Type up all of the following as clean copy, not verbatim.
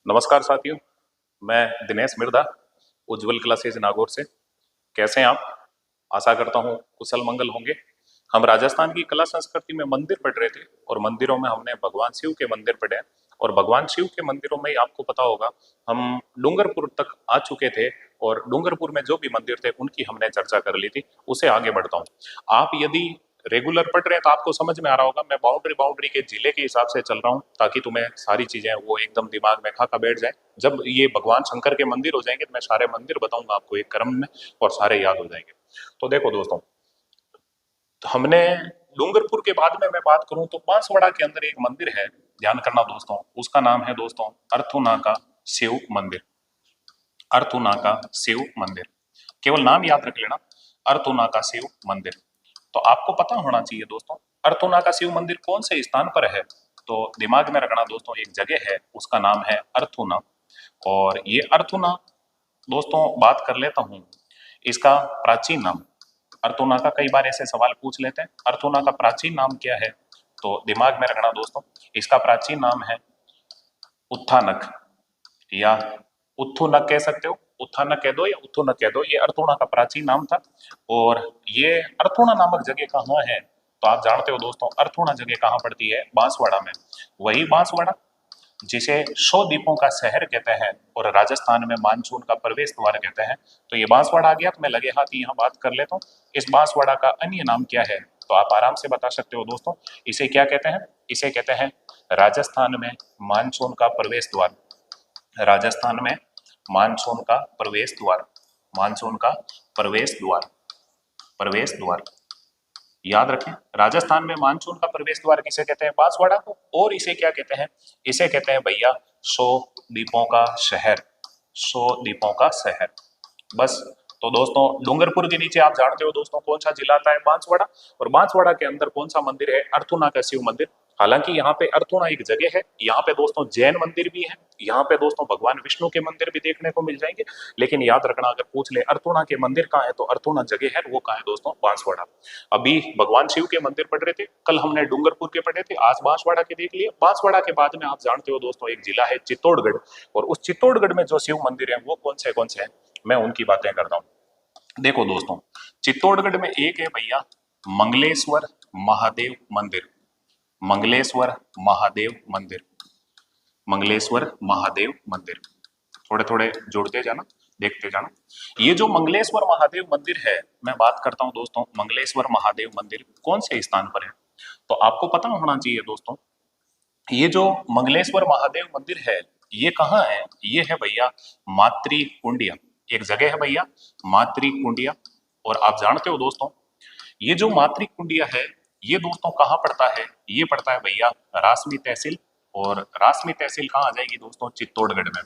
नमस्कार साथियों, मैं दिनेश मिर्धा, उज्जवल क्लासेज नागौर से। कैसे हैं आप? आशा करता हूँ कुशल मंगल होंगे। हम राजस्थान की कला संस्कृति में मंदिर पढ़ रहे थे और मंदिरों में हमने भगवान शिव के मंदिर पढ़े हैं। और भगवान शिव के मंदिरों में आपको पता होगा, हम डूंगरपुर तक आ चुके थे और डूंगरपुर में जो भी मंदिर थे उनकी हमने चर्चा कर ली थी। उसे आगे बढ़ता हूँ। आप यदि रेगुलर पढ़ रहे हैं तो आपको समझ में आ रहा होगा, मैं बाउंड्री बाउंड्री के जिले के हिसाब से चल रहा हूँ ताकि तुम्हें सारी चीजें वो एकदम दिमाग में खाका बैठ जाए। जब ये भगवान शंकर के मंदिर हो जाएंगे तो मैं सारे मंदिर बताऊंगा आपको एक क्रम में, और सारे याद हो जाएंगे। तो देखो दोस्तों, तो हमने डूंगरपुर के बाद में मैं बात करूं तो बांसवाड़ा के अंदर एक मंदिर है। ध्यान करना दोस्तों, उसका नाम है दोस्तों अर्थुना का शिव मंदिर। अर्थुना का शिव मंदिर, केवल नाम याद रख लेना, अर्थुना का शिव मंदिर। तो आपको पता होना चाहिए दोस्तों, अर्थुना का शिव मंदिर कौन से स्थान पर है। तो दिमाग में रखना दोस्तों, एक जगह है उसका नाम है अर्थुना। और ये अर्थुना दोस्तों, बात कर लेता हूं इसका प्राचीन नाम। अर्थुना का कई बार ऐसे सवाल पूछ लेते हैं, अर्थुना का प्राचीन नाम क्या है। तो दिमाग में रखना दोस्तों, इसका प्राचीन नाम है उत्थानक, या उत्थुनक कह सकते हो, उत्थानक कह दो या उत्थुनक कह दो। ये अर्थुना का प्राचीन नाम था। और ये अर्थुना नामक जगह कहाँ है तो आप जानते हो दोस्तों, अर्थुना जगह कहाँ पड़ती है? बांसवाड़ा में। वही बांसवाड़ा जिसे 100 द्वीपों का शहर कहते हैं और राजस्थान में मानसून का प्रवेश द्वार कहते हैं। तो ये बांसवाड़ा आ गया। तो मैं लगे हाथ ही यहाँ बात कर लेता हूँ, इस बांसवाड़ा का अन्य नाम क्या है तो आप आराम से बता सकते हो दोस्तों। इसे क्या कहते हैं? इसे कहते हैं राजस्थान में मानसून का प्रवेश द्वार। राजस्थान में मानसून का प्रवेश द्वार, मानसून का प्रवेश द्वार, प्रवेश द्वार याद रखें। राजस्थान में मानसून का प्रवेश द्वार किसे कहते हैं? बांसवाड़ा को। और इसे क्या कहते हैं? इसे कहते हैं भैया 100 द्वीपों का शहर, 100 द्वीपों का शहर। बस। तो दोस्तों, डूंगरपुर के नीचे आप जानते हो दोस्तों कौन सा जिला आता है? बांसवाड़ा। और बांसवाड़ा के अंदर कौन सा मंदिर है? अर्थुना का शिव मंदिर। हालांकि यहाँ पे अर्थुना एक जगह है, यहाँ पे दोस्तों जैन मंदिर भी है, यहाँ पे दोस्तों भगवान विष्णु के मंदिर भी देखने को मिल जाएंगे। लेकिन याद रखना, अगर पूछ ले अर्थुना के मंदिर कहाँ है तो अर्थुना जगह है वो कहाँ है दोस्तों? बांसवाड़ा। अभी भगवान शिव के मंदिर पढ़ रहे थे, कल हमने डूंगरपुर के पढ़े थे, आज बांसवाड़ा के देख लिए। बांसवाड़ा के बाद में आप जानते हो दोस्तों एक जिला है चित्तौड़गढ़, और उस चित्तौड़गढ़ में जो शिव मंदिर है वो कौन से हैं, मैं उनकी बातें करता हूँ। देखो दोस्तों, चित्तौड़गढ़ में एक है भैया मंगलेश्वर महादेव मंदिर। मंगलेश्वर महादेव मंदिर, मंगलेश्वर महादेव मंदिर। थोड़े थोड़े जोड़ते जाना, देखते जाना। ये जो मंगलेश्वर महादेव मंदिर है, मैं बात करता हूं दोस्तों, मंगलेश्वर महादेव मंदिर कौन से स्थान पर है तो आपको पता होना चाहिए दोस्तों। ये जो मंगलेश्वर महादेव मंदिर है ये कहाँ है? ये है भैया मातृ कुंडिया। एक जगह है भैया मातृ कुंडिया। और आप जानते हो दोस्तों, ये जो मातृ कुंडिया है ये दोस्तों कहाँ पड़ता है? ये पड़ता है भैया रासमी तहसील। और रासमी तहसील कहाँ आ जाएगी दोस्तों? चित्तौड़गढ़ में।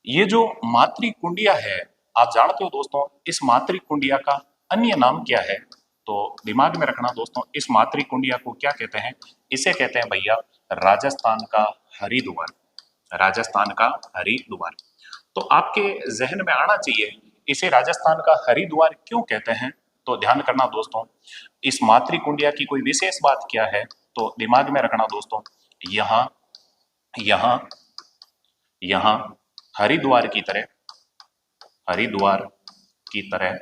ये जो मातृ कुंडिया है, आप जानते हो दोस्तों इस मातृ कुंडिया का अन्य नाम क्या है? तो दिमाग में रखना दोस्तों, इस मातृ कुंडिया को क्या कहते हैं? इसे कहते हैं भैया राजस्थान का हरिद्वार। राजस्थान का हरिद्वार। तो आपके जहन में आना चाहिए इसे राजस्थान का हरिद्वार क्यों कहते हैं। तो ध्यान करना दोस्तों, इस मातृ कुंडिया की कोई विशेष बात क्या है तो दिमाग में रखना दोस्तों, यहाँ यहाँ यहाँ हरिद्वार की तरह, हरिद्वार की तरह,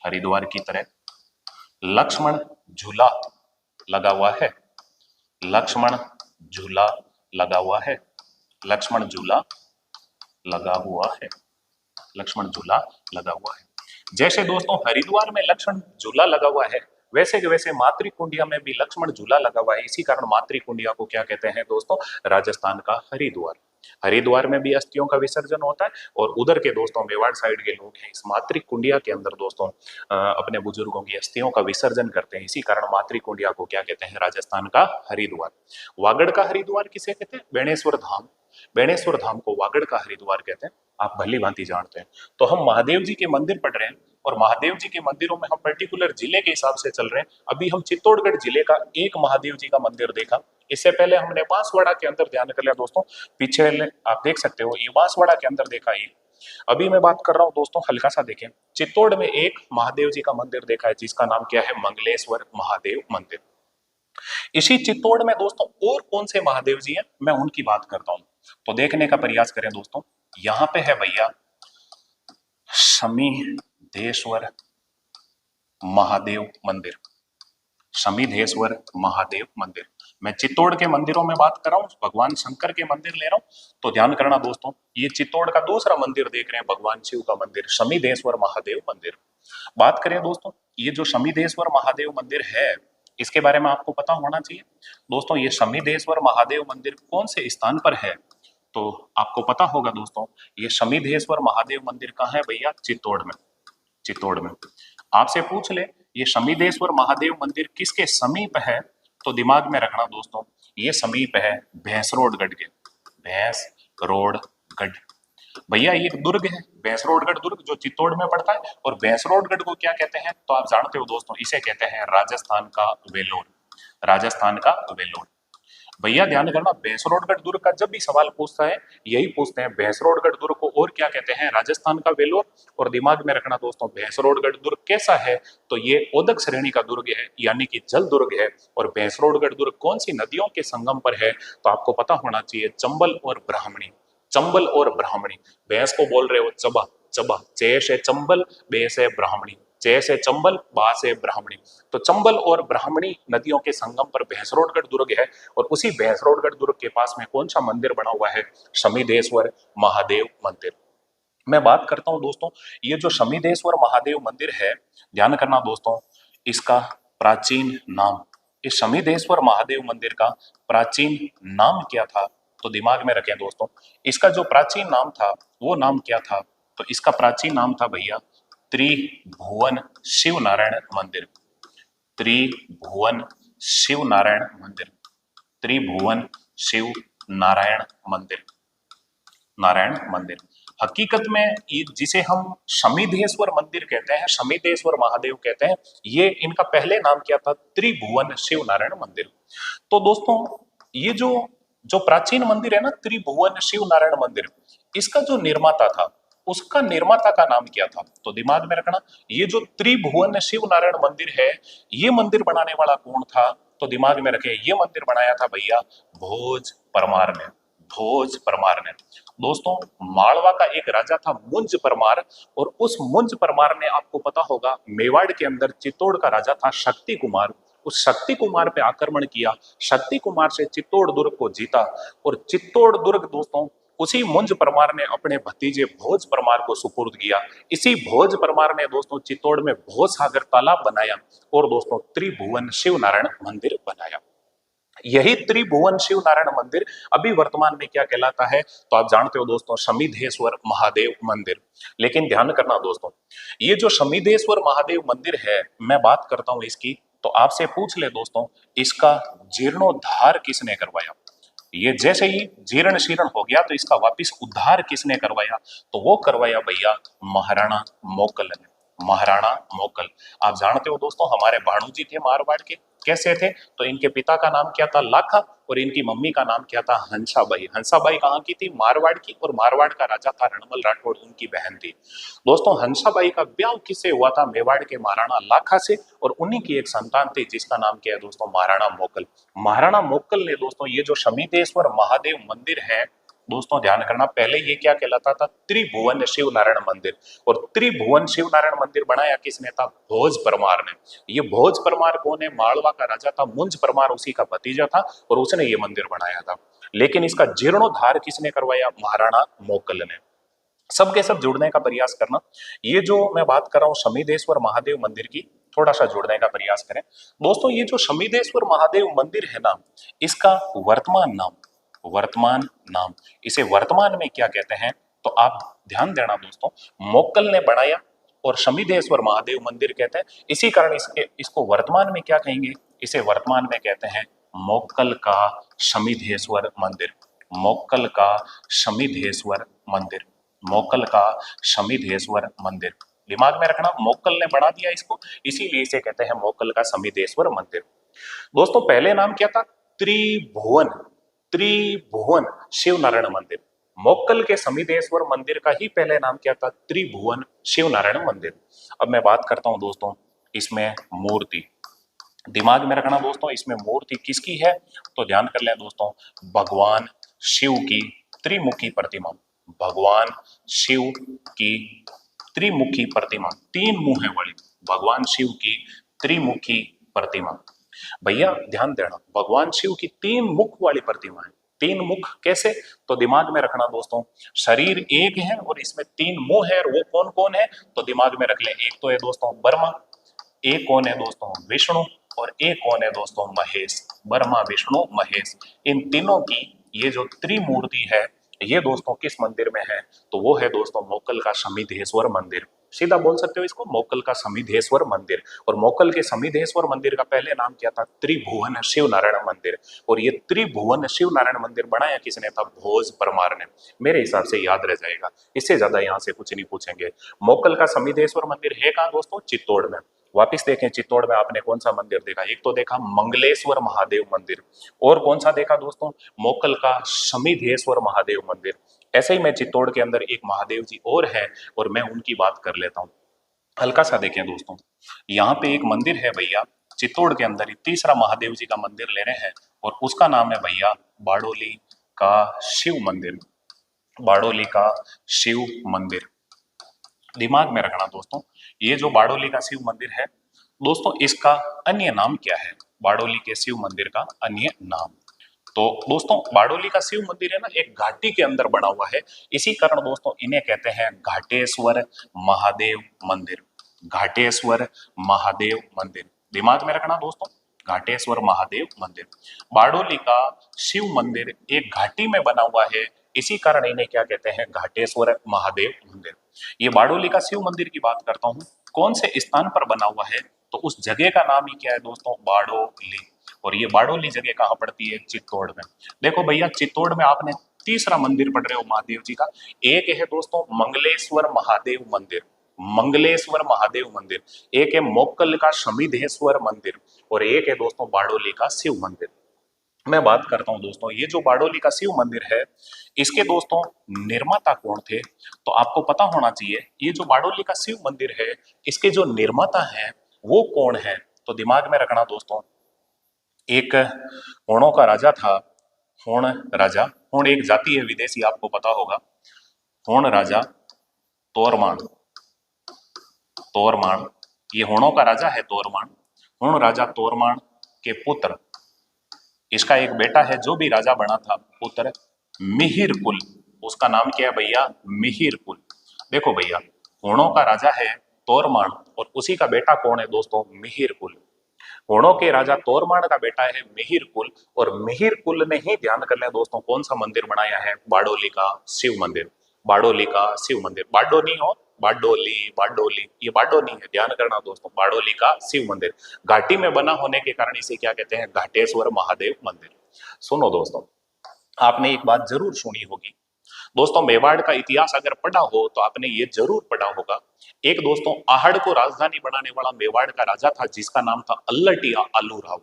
हरिद्वार की तरह लक्ष्मण झूला लगा हुआ है। लक्ष्मण झूला लगा हुआ है। लक्ष्मण झूला लगा हुआ है। लक्ष्मण झूला लगा हुआ है। जैसे दोस्तों हरिद्वार में लक्ष्मण झूला लगा हुआ है, वैसे के वैसे मातृ कुंडिया में भी लक्ष्मण झूला लगा हुआ है। इसी कारण मातृ कुंडिया को क्या कहते हैं दोस्तों? राजस्थान का हरिद्वार। हरिद्वार में भी अस्थियों का विसर्जन होता है। और उधर के दोस्तों मेवाड़ साइड के लोग हैं, इस मातृ कुंडिया के अंदर दोस्तों अपने बुजुर्गों की अस्थियों का विसर्जन करते हैं। इसी कारण मातृ कुंडिया को क्या कहते हैं? राजस्थान का हरिद्वार। वागड़ का हरिद्वार किसे कहते हैं? बेणेश्वर धाम। बेणेश्वर धाम को वागड़ का हरिद्वार कहते हैं, आप भली भांति जानते हैं। तो हम महादेव जी के मंदिर पढ़ रहे हैं और महादेव जी के मंदिरों में हम पर्टिकुलर जिले के हिसाब से चल रहे हैं। अभी हम चित्तौड़गढ़ जिले का एक महादेव जी का मंदिर देखा, इससे पहले हमने बांसवाड़ा के अंदर ध्यान कर लिया दोस्तों, पीछे आप देख सकते हो ये बांसवाड़ा के अंदर देखा ये। अभी मैं बात कर रहा हूँ दोस्तों, हल्का सा देखें, चित्तौड़ में एक महादेव जी का मंदिर देखा है जिसका नाम क्या है? मंगलेश्वर महादेव मंदिर। इसी चित्तौड़ में दोस्तों और कौन से महादेव जी हैं, मैं उनकी बात करता हूं। तो देखने का प्रयास करें दोस्तों। यहां पे है भैया शमीदेश्वर महादेव मंदिर, शमीदेश्वर महादेव मंदिर। मैं चित्तौड़ के मंदिरों में बात कर रहा हूं, भगवान शंकर के मंदिर ले रहा हूं, तो ध्यान करना दोस्तों। ये चित्तौड़ का दूसरा मंदिर देख रहे हैं, भगवान शिव का मंदिर, शमीदेश्वर महादेव मंदिर। बात करें दोस्तों, ये जो शमीदेश्वर महादेव मंदिर है, इसके बारे में आपको पता होना चाहिए दोस्तों। ये शमीदेश्वर महादेव मंदिर कौन से स्थान पर है, तो आपको पता होगा दोस्तों। ये शमीदेश्वर महादेव मंदिर कहाँ है भैया? चित्तौड़ में। चित्तौड़ में। आपसे पूछ ले ये शमीदेश्वर महादेव मंदिर किसके समीप है, तो दिमाग में रखना दोस्तों, ये समीप है भैंसरोडगढ़ के। भैंसरोडगढ़ भैया ये एक दुर्ग है, भैंसरोडगढ़ दुर्ग, जो चित्तौड़ में पड़ता है। और भैंसरोडगढ़ को क्या कहते हैं, तो आप जानते हो दोस्तों, इसे कहते हैं राजस्थान का वेलोर। राजस्थान का वेलोर। भैया ध्यान करना, भैंसरोडगढ़ दुर्ग का जब भी सवाल पूछता है, यही पूछते हैं भैंसरोडगढ़ दुर्ग को और क्या कहते हैं? राजस्थान का वेलोर। और दिमाग में रखना दोस्तों, भैंसरोडगढ़ दुर्ग कैसा है, तो ये ओदक श्रेणी का दुर्ग है, यानी कि जल दुर्ग है। और भैंसरोडगढ़ दुर्ग कौन सी नदियों के संगम पर है, तो आपको पता होना चाहिए, चंबल और ब्राह्मणी। चंबल और ब्राह्मणी। भैंस को बोल रहे हो चबा, चबा, चे से चंबल, बे से ब्राह्मणी, चे से चंबल, बा से ब्राह्मणी। तो चंबल और ब्राह्मणी नदियों के संगम पर भैंसरोडगढ़ दुर्ग है। और उसी भैंसरोडगढ़ दुर्ग के पास में कौन सा मंदिर बना हुआ है? शमीदेश्वर महादेव मंदिर। मैं बात करता हूं दोस्तों, ये जो शमीदेश्वर महादेव मंदिर है, ध्यान करना दोस्तों, इसका प्राचीन नाम, इस शमीदेश्वर महादेव मंदिर का प्राचीन नाम क्या था, तो दिमाग में रखें दोस्तों। इसका जो प्राचीन नाम था, वो नाम क्या था, तो इसका प्राचीन नाम था भैया त्रिभुवन शिव नारायण मंदिर। त्रिभुवन शिव नारायण मंदिर। त्रिभुवन शिव नारायण मंदिर। नारायण मंदिर। हकीकत में ये जिसे हम शमीदेश्वर मंदिर कहते हैं, शमीदेश्वर महादेव कहते हैं, ये इनका पहले नाम क्या था? त्रिभुवन शिव नारायण मंदिर। तो दोस्तों ये जो जो प्राचीन मंदिर है ना, त्रिभुवन शिव नारायण मंदिर, इसका जो निर्माता था, उसका निर्माता का नाम क्या था, तो दिमाग में रखना। ये जो त्रिभुवन शिव नारायण मंदिर है, ये मंदिर बनाने वाला कौन था, तो दिमाग में रखे, ये मंदिर बनाया था भैया भोज परमार ने। भोज परमार ने। दोस्तों मालवा का एक राजा था मुंज परमार, और उस मुंज परमार ने, आपको पता होगा, मेवाड़ के अंदर चित्तौड़ का राजा था शक्ति कुमार, उस शक्ति कुमार पे आक्रमण किया, शक्ति कुमार से चित्तौड़ दुर्ग को जीता। और चित्तौड़ दुर्ग दोस्तों उसी मुंज परमार ने अपने भतीजे भोज परमार को सुपुर्द किया। इसी भोज परमार ने दोस्तों चित्तौड़ में भोज सागर तालाब बनाया और दोस्तों त्रिभुवन शिव नारायण मंदिर बनाया। यही त्रिभुवन शिव नारायण मंदिर अभी वर्तमान में क्या कहलाता है, तो आप जानते हो दोस्तों, शमीदेश्वर महादेव मंदिर। लेकिन ध्यान करना दोस्तों, ये जो शमीदेश्वर महादेव मंदिर है, मैं बात करता हूं इसकी, तो आपसे पूछ ले दोस्तों, इसका जीर्णोद्धार किसने करवाया? ये जैसे ही जीर्ण शीर्ण हो गया, तो इसका वापिस उद्धार किसने करवाया, तो वो करवाया भैया महाराणा मोकल ने। महाराणा मोकल। आप जानते हो दोस्तों, हमारे भाणु जी थे मारवाड़ के, कैसे थे, तो इनके पिता का नाम क्या था? लाखा, और इनकी मम्मी का नाम क्या था? हंसाबाई। हंसाबाई कहाँ की थी? मारवाड़ की। और मारवाड़ का राजा था रणमल राठौड़, उनकी बहन थी। दोस्तों हंसाबाई का ब्याह किससे हुआ था? मेवाड़ के महाराणा लाखा से, और उन्हीं की एक संतान थी जिसका नाम क्या है दोस्तों? महाराणा मोकल। महाराणा मोकल ने दोस्तों ये जो शमीदेश्वर महादेव मंदिर है, दोस्तों ध्यान करना, पहले ये क्या कहलाता था? त्रिभुवन शिव नारायण मंदिर। और त्रिभुवन शिव नारायण मंदिर बनाया किसने था? भोज परमार ने। ये भोज परमार कौन है? मालवा का राजा था मुंज परमार, उसी का भतीजा था, और उसने ये मंदिर बनाया था। लेकिन इसका जीर्णोद्धार किसने करवाया? महाराणा मोकल ने। सबके सब जुड़ने का प्रयास करना। ये जो मैं बात कर रहा हूँ शमीदेश्वर महादेव मंदिर की, थोड़ा सा जुड़ने का प्रयास करें दोस्तों। ये जो शमीदेश्वर महादेव मंदिर है ना, इसका वर्तमान नाम, वर्तमान नाम, इसे वर्तमान में क्या कहते हैं, तो आप ध्यान देना दोस्तों, मोक्कल ने बनाया और शमीदेश्वर महादेव मंदिर कहते हैं। इसी कारण इसको वर्तमान में क्या कहेंगे? इसे वर्तमान में कहते हैं मोक्कल का शमीदेश्वर मंदिर। मोक्कल का शमीदेश्वर मंदिर। मोक्कल का शमीदेश्वर मंदिर। दिमाग में रखना, मोक्कल ने बना दिया इसको, इसीलिए इसे कहते हैं मोक्कल का शमीदेश्वर मंदिर। दोस्तों पहले नाम क्या था? त्रिभुवन, त्रिभुवन शिव नारायण मंदिर। मोक्कल के शमीदेश्वर मंदिर का ही पहले नाम क्या था? त्रिभुवन शिव नारायण मंदिर। अब मैं बात करता हूं दोस्तों, इसमें मूर्ति, दिमाग में रखना दोस्तों, इसमें मूर्ति किसकी है, तो ध्यान कर लें दोस्तों, भगवान शिव की त्रिमुखी प्रतिमा, भगवान शिव की त्रिमुखी प्रतिमा, तीन मुंह वाली भगवान शिव की त्रिमुखी प्रतिमा। भैया ध्यान देना, भगवान शिव की तीन मुख वाली प्रतिमा है। तीन मुख कैसे? तो दिमाग में रखना दोस्तों, शरीर एक है और इसमें तीन मुंह है, और वो कौन कौन है तो दिमाग में रख ले। एक तो है दोस्तों ब्रह्मा, एक कौन है दोस्तों विष्णु, और एक कौन है दोस्तों महेश। ब्रह्मा विष्णु महेश, इन तीनों की ये जो त्रिमूर्ति है, ये दोस्तों किस मंदिर में है तो वो है दोस्तों मोकल का समिधेश्वर मंदिर। सीधा बोल सकते हो इसको, मोकल का समिधेश्वर मंदिर। और मोकल के समिधेश्वर मंदिर का पहले नाम क्या था? त्रिभुवन शिव नारायण मंदिर। और ये त्रिभुवन शिव नारायण मंदिर बनाया किसने था? भोज परमार ने। मेरे हिसाब से याद रह जाएगा, इससे ज्यादा यहाँ से कुछ नहीं पूछेंगे। मोकल का समिधेश्वर मंदिर है कहाँ दोस्तों? चित्तौड़ में। वापिस देखें, चित्तौड़ में आपने कौन सा मंदिर देखा? एक तो देखा मंगलेश्वर महादेव मंदिर, और कौन सा देखा दोस्तों? मोकल का समिधेश्वर महादेव मंदिर। ऐसे ही मैं चित्तौड़ के अंदर एक महादेव जी और है, और मैं उनकी बात कर लेता हूँ। हल्का सा देखें दोस्तों, यहाँ पे एक मंदिर है भैया चित्तौड़ के अंदर ही, तीसरा महादेव जी का मंदिर ले रहे हैं, और उसका नाम है भैया बाडोली का शिव मंदिर। बाडोली का शिव मंदिर, दिमाग में रखना दोस्तों। ये जो बाडोली का शिव मंदिर है दोस्तों, इसका अन्य नाम क्या है? बाडोली के शिव मंदिर का अन्य नाम, तो दोस्तों बाडोली का शिव मंदिर है ना, एक घाटी के अंदर बना हुआ है। इसी कारण दोस्तों इन्हें कहते हैं घाटेश्वर महादेव मंदिर। घाटेश्वर महादेव मंदिर, दिमाग में रखना दोस्तों, घाटेश्वर महादेव मंदिर। बारडोली का शिव मंदिर एक घाटी में बना हुआ है, इसी कारण इन्हें क्या कहते हैं? घाटेश्वर महादेव मंदिर। ये बारडोली का शिव मंदिर की बात करता हूँ, कौन से स्थान पर बना हुआ है तो उस जगह का नाम ही क्या है दोस्तों? बारडोली। और ये बारडोली जगह कहाँ पड़ती है? चित्तौड़ में। देखो भैया चित्तौड़ में आपने तीसरा मंदिर पढ़ रहे हो महादेव जी का, एक है दोस्तों मंगलेश्वर महादेव मंदिर, मंगलेश्वर महादेव मंदिर, एक है मोक्कल का शमिधेश्वर मंदिर, और एक है दोस्तों बारडोली का शिव मंदिर। मैं बात करता हूं दोस्तों, ये जो बारडोली का शिव मंदिर है, इसके दोस्तों निर्माता कौन थे तो आपको पता होना चाहिए। ये जो बारडोली का शिव मंदिर है, इसके जो निर्माता हैं वो कौन है तो दिमाग में रखना दोस्तों, एक होणों का राजा था, होण राजा। होण एक जाति है विदेशी, आपको पता होगा। होण राजा तोरमान, तोरमान, ये होणों का राजा है तोरमान। होण राजा तोरमान के पुत्र, इसका एक बेटा है जो भी राजा बना था, पुत्र मिहिर कुल, उसका नाम क्या है भैया? मिहिर कुल। देखो भैया होणों का राजा है तोरमान, और उसी का बेटा कौन है दोस्तों? मिहिर कुल। होणों के राजा तोरमान का बेटा है मिहिर कुल, और मिहिर कुल ने ही, ध्यान कर लें दोस्तों, कौन सा मंदिर बनाया है? बारडोली का शिव मंदिर। बारडोली का शिव मंदिर, बारडो नहीं हो, बारडोली, बारडोली, ये बारडो नहीं है, ध्यान करना दोस्तों। बारडोली का शिव मंदिर घाटी में बना होने के कारण इसे क्या कहते हैं? घाटेश्वर महादेव मंदिर। सुनो दोस्तों, आपने एक बात जरूर सुनी होगी दोस्तों, मेवाड़ का इतिहास अगर पढ़ा हो तो आपने ये जरूर पढ़ा होगा। एक दोस्तों आहड़ को राजधानी बनाने वाला मेवाड़ का राजा था, जिसका नाम था अल्लटिया आलूराव।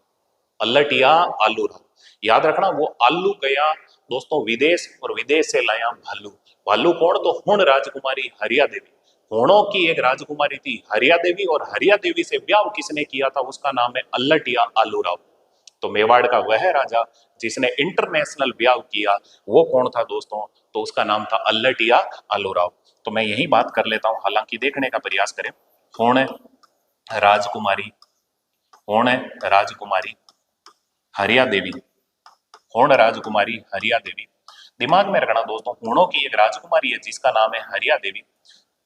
अल्लटिया आलूराव, याद रखना। वो आलू गया दोस्तों विदेश, और विदेश से लाया भालू। भालू कौन? तो हुण राजकुमारी हरिया देवी। हुणों की एक राजकुमारी थी हरिया देवी, और हरिया देवी से ब्याह किसने किया था? उसका नाम है अल्लटिया आलूराव। तो मेवाड़ का वह राजा जिसने इंटरनेशनल ब्याह किया, वो कौन था दोस्तों? तो उसका नाम था अल्लटिया आलूराव। तो मैं यही बात कर लेता हूं, हालांकि देखने का प्रयास करें। हुण राजकुमारी, हुण राजकुमारी हरिया देवी, हुण राजकुमारी हरिया देवी, दिमाग में रखना दोस्तों। हुणों की एक राजकुमारी है जिसका नाम है हरिया देवी।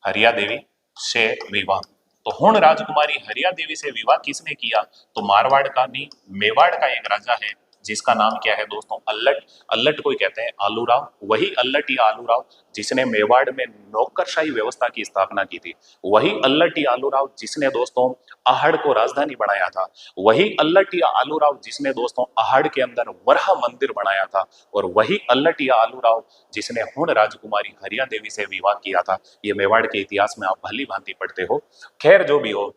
हरिया देवी से विवाह, तो हुण राजकुमारी हरिया देवी से विवाह किसने किया? तो मारवाड़ का नहीं, मेवाड़ का एक राजा है जिसका नाम क्या है दोस्तों? अल्लट। अल्लट को कहते हैं आलूराव, वही अल्लट या आलूराव जिसने मेवाड़ में नौकरशाही व्यवस्था की स्थापना की थी। वही अल्लट या आलूराव जिसने दोस्तों आहड़ को राजधानी बनाया था। वही अल्लट या आलूराव जिसने दोस्तों आहड़ के अंदर वरहा मंदिर बनाया था। और वही अल्लट या आलूराव जिसने हुण राजकुमारी हरिया देवी से विवाह किया था। ये मेवाड़ के इतिहास में आप भली भांति पढ़ते हो। खैर जो भी हो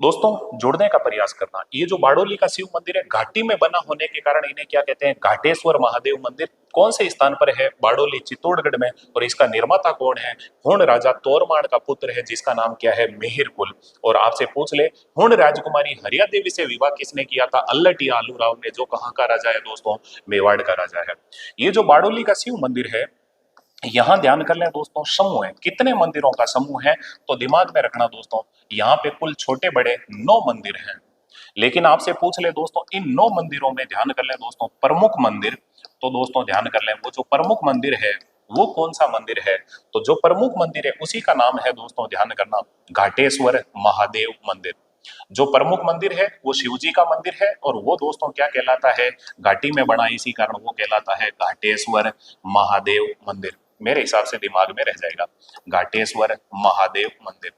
दोस्तों, जुड़ने का प्रयास करना। ये जो बारडोली का शिव मंदिर है, घाटी में बना होने के कारण इन्हें क्या कहते हैं? घाटेश्वर महादेव मंदिर। कौन से स्थान पर है? बारडोली चित्तौड़गढ़ में। और इसका निर्माता कौन है? हुण राजा तोरमान का पुत्र है जिसका नाम क्या है? मिहिर कुल। और आपसे पूछ ले, हुण राजकुमारी हरिया देवी से विवाह किसने किया था? अल्लटिया आलूराव ने, जो कहाँ का राजा है दोस्तों? मेवाड़ का राजा है। ये जो बारडोली का शिव मंदिर है, यहां ध्यान कर लें दोस्तों, समूह है, कितने मंदिरों का समूह है, तो दिमाग में रखना दोस्तों, यहाँ पे कुल छोटे बड़े 9 मंदिर हैं। लेकिन आपसे पूछ ले दोस्तों, इन 9 मंदिरों में ध्यान कर लें दोस्तों, प्रमुख मंदिर, तो दोस्तों ध्यान कर लें वो जो प्रमुख मंदिर है वो कौन सा मंदिर है, तो जो प्रमुख मंदिर है उसी का नाम है दोस्तों, ध्यान करना, घाटेश्वर महादेव मंदिर। जो प्रमुख मंदिर है वो शिव जी का मंदिर है, और वो दोस्तों क्या कहलाता है, घाटी में बना, इसी कारण वो कहलाता है घाटेश्वर महादेव मंदिर। मेरे हिसाब से दिमाग में रह जाएगा, घाटेश्वर महादेव मंदिर।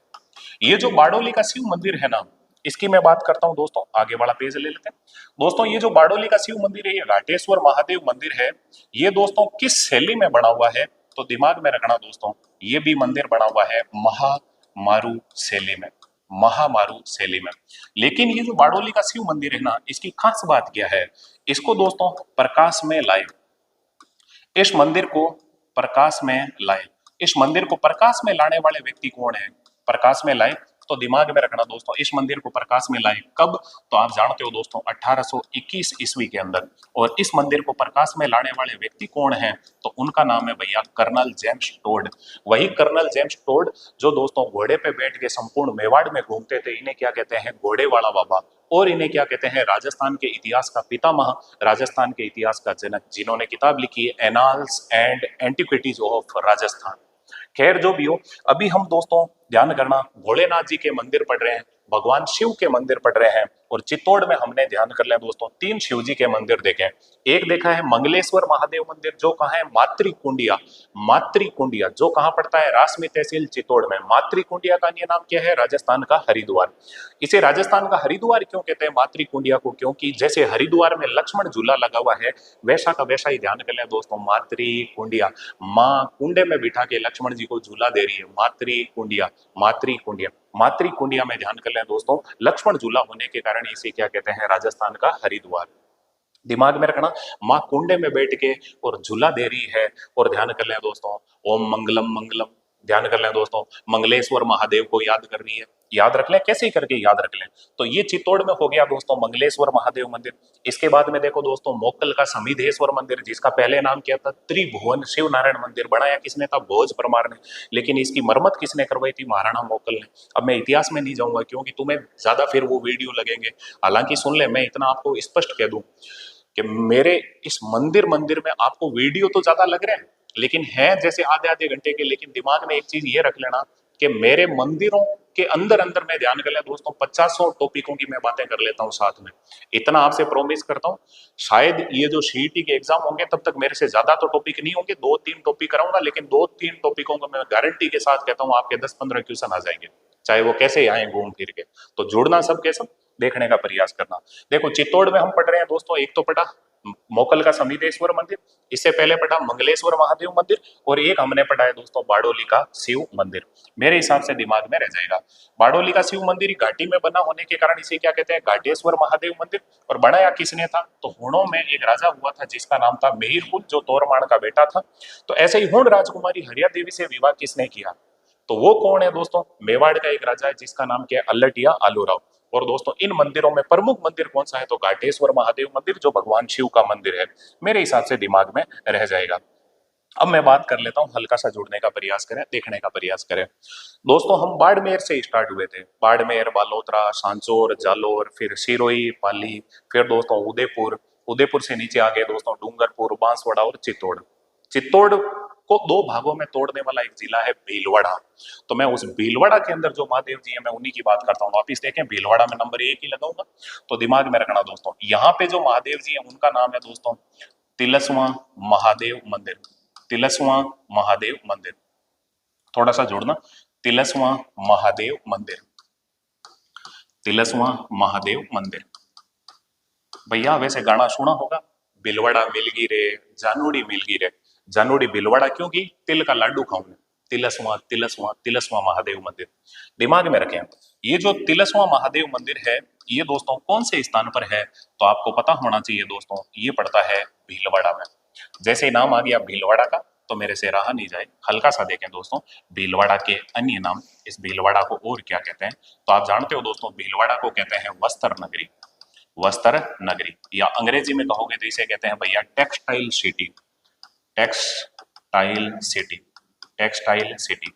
ये जो बारडोली का शिव मंदिर है ना, इसकी मैं बात करता हूं दोस्तों, आगे वाला पेज ले लेते हैं दोस्तों। ये जो बारडोली का शिव मंदिर है, ये घाटेश्वर महादेव मंदिर है, ये दोस्तों किस शैली में बना हुआ है, तो दिमाग में रखना दोस्तों, ये भी मंदिर बना हुआ है महामारू शैली में, महामारू शैली में। लेकिन ये जो बारडोली का शिव मंदिर है ना, इसकी खास बात क्या है, इसको दोस्तों प्रकाश में लाए, इस मंदिर को प्रकाश में लाए। इस मंदिर को प्रकाश में लाने वाले व्यक्ति कौन है, प्रकाश में लाए, तो दिमाग में रखना दोस्तों, इस मंदिर को प्रकाश में लाए कब, तो आप जानते हो दोस्तों 1821 ईस्वी के अंदर। और इस मंदिर को प्रकाश में लाने वाले व्यक्ति कौन है, तो उनका नाम है भैया कर्नल जेम्स टोड। वही कर्नल जेम्स टोड जो दोस्तों घोड़े पे बैठ के संपूर्ण मेवाड़ में घूमते थे, इन्हें क्या कहते हैं, घोड़े वाला बाबा। और इन्हें क्या कहते हैं, राजस्थान के इतिहास का पितामह, राजस्थान के इतिहास का जनक, जिन्होंने किताब लिखी है annals and antiquities of Rajasthan. खैर जो भी हो, अभी हम दोस्तों ध्यान करना, भोलेनाथ जी के मंदिर पढ़ रहे हैं, भगवान शिव के मंदिर पढ़ रहे हैं, और चित्तौड़ में हमने ध्यान कर लिया दोस्तों 3 शिव जी के मंदिर देखे। एक देखा है मंगलेश्वर महादेव मंदिर, जो कहाँ है, मातृकुंडिया, मातृकुंडिया जो कहाँ पड़ता है, रासमी तहसील चित्तौड़ में। मातृकुंडिया का अन्य नाम क्या है, राजस्थान का हरिद्वार। इसे राजस्थान का हरिद्वार क्यों कहते हैं मातृकुंडिया को, क्योंकि जैसे हरिद्वार में लक्ष्मण झूला लगा हुआ है, वैसा का वैसा ही ध्यान कर लें दोस्तों, मातृकुंडिया, माँ कुंडे में बिठा के लक्ष्मण जी को झूला दे रही है, मातृकुंडिया, मातृकुंडिया, मातृकुंडिया में ध्यान कर लें दोस्तों, लक्ष्मण झूला होने के कारण इसे क्या कहते हैं, राजस्थान का हरिद्वार। दिमाग में रखना, माँ कुंडे में बैठ के और झूला दे रही है, और ध्यान कर लें दोस्तों, ओम मंगलम मंगलम, ध्यान कर लें दोस्तों, मंगलेश्वर महादेव को याद कर रही है। याद रख लें, कैसे करके याद रख लें, तो ये चित्तौड़ में हो गया दोस्तों मंगलेश्वर महादेव मंदिर। इसके बाद में देखो दोस्तों, मोक्कल का समीधेश्वर मंदिर, जिसका पहले नाम क्या था, त्रिभुवन शिव नारायण मंदिर, बनाया किसने था, भोज परमार ने, लेकिन इसकी मरम्मत किसने करवाई थी, महाराणा मोक्कल ने। अब मैं इतिहास में नहीं जाऊंगा क्योंकि तुम्हें ज्यादा फिर वो वीडियो लगेंगे। हालांकि सुन ले, मैं इतना आपको स्पष्ट कह दूं कि मेरे इस मंदिर मंदिर में आपको वीडियो तो ज्यादा लग रहे हैं, लेकिन है जैसे आधे आधे घंटे के, लेकिन दिमाग में एक चीज ये रख लेना कि मेरे मंदिरों के अंदर अंदर में ध्यान कर ले दोस्तों, 50 टॉपिकों की मैं बातें कर लेता हूँ साथ में। इतना आपसे प्रॉमिस करता हूँ, शायद ये जो सीईटी के एग्जाम होंगे तब तक मेरे से ज्यादा तो टॉपिक नहीं होंगे, 2-3 टॉपिक कराऊंगा, लेकिन 2-3 टॉपिकों को मैं गारंटी के साथ कहता हूँ आपके 10-15 क्वेश्चन आ जाएंगे, चाहे वो कैसे आए घूम फिर के। तो जुड़ना सब के सब, देखने का प्रयास करना। देखो चित्तौड़ में हम पढ़ रहे हैं दोस्तों, एक तो पढ़ा मोकल का समीधेश्वर मंदिर, इससे पहले पढ़ा मंगलेश्वर महादेव मंदिर, और एक हमने पढ़ा है दोस्तों बारडोली का शिव मंदिर। मेरे हिसाब से दिमाग में रह जाएगा, बारडोली का शिव मंदिर घाटी में बना होने के कारण इसे क्या कहते हैं, घाटेश्वर महादेव मंदिर। और बनाया किसने था, तो हुणों में एक राजा हुआ था जिसका नाम था मिहिरपुर, जो तोरमाण का बेटा था। तो ऐसे ही हुण राजकुमारी हरिया देवी से विवाह किसने किया, तो वो कौन है दोस्तों, मेवाड़ का एक राजा है जिसका नाम क्या है, अल्लटिया आलूराव। और दोस्तों इन मंदिरों में प्रमुख मंदिर कौन सा है, तो घाटेश्वर महादेव मंदिर, जो भगवान शिव का मंदिर है। मेरे हिसाब से दिमाग में रह जाएगा। अब मैं बात कर लेता हूं, हल्का सा जुड़ने का प्रयास करें, देखने का प्रयास करें दोस्तों। हम बाड़मेर से स्टार्ट हुए थे, बाड़मेर, बालोतरा, सांचौर, जालोर, फिर सिरोही, पाली, फिर दोस्तों उदयपुर, उदयपुर से नीचे आ गए दोस्तों डूंगरपुर, बांसवाड़ा और चित्तौड़। चित्तौड़ को 2 भागों में तोड़ने वाला एक जिला है भीलवाड़ा। तो मैं उस भीलवाड़ा के अंदर जो महादेव जी है, मैं उन्हीं की बात करता हूँ। वापिस देखें, भीलवाड़ा में नंबर 1 ही लगाऊंगा। तो दिमाग में रखना दोस्तों, यहाँ पे जो महादेव जी है उनका नाम है दोस्तों तिलस्वां महादेव मंदिर, तिलस्वां महादेव मंदिर। थोड़ा सा जोड़ना, तिलस्वां महादेव मंदिर, तिलस्वां महादेव मंदिर। भैया वैसे गाना सुना होगा, बिलवाड़ा मिलगी रे, जानूड़ी मिलगी रे। जानूड़ी बिलवाड़ा क्योंकि तिल का लाडू खाऊंगा, तिलस्वां तिलस्वां तिलस्वां महादेव मंदिर। दिमाग में रखें, ये जो तिलस्वां महादेव मंदिर है, ये दोस्तों कौन से स्थान पर है, तो आपको पता होना चाहिए दोस्तों, ये पड़ता है भीलवाड़ा में। जैसे ही नाम आ गया भीलवाड़ा का, तो मेरे से रहा नहीं जाए, हल्का सा देखें दोस्तों, भीलवाड़ा के अन्य नाम, इस भीलवाड़ा को और क्या कहते हैं, तो आप जानते हो दोस्तों, भीलवाड़ा को कहते हैं वस्त्र नगरी, वस्त्र नगरी, या अंग्रेजी में कहोगे तो इसे कहते हैं भैया textile city, textile tile city, textile city.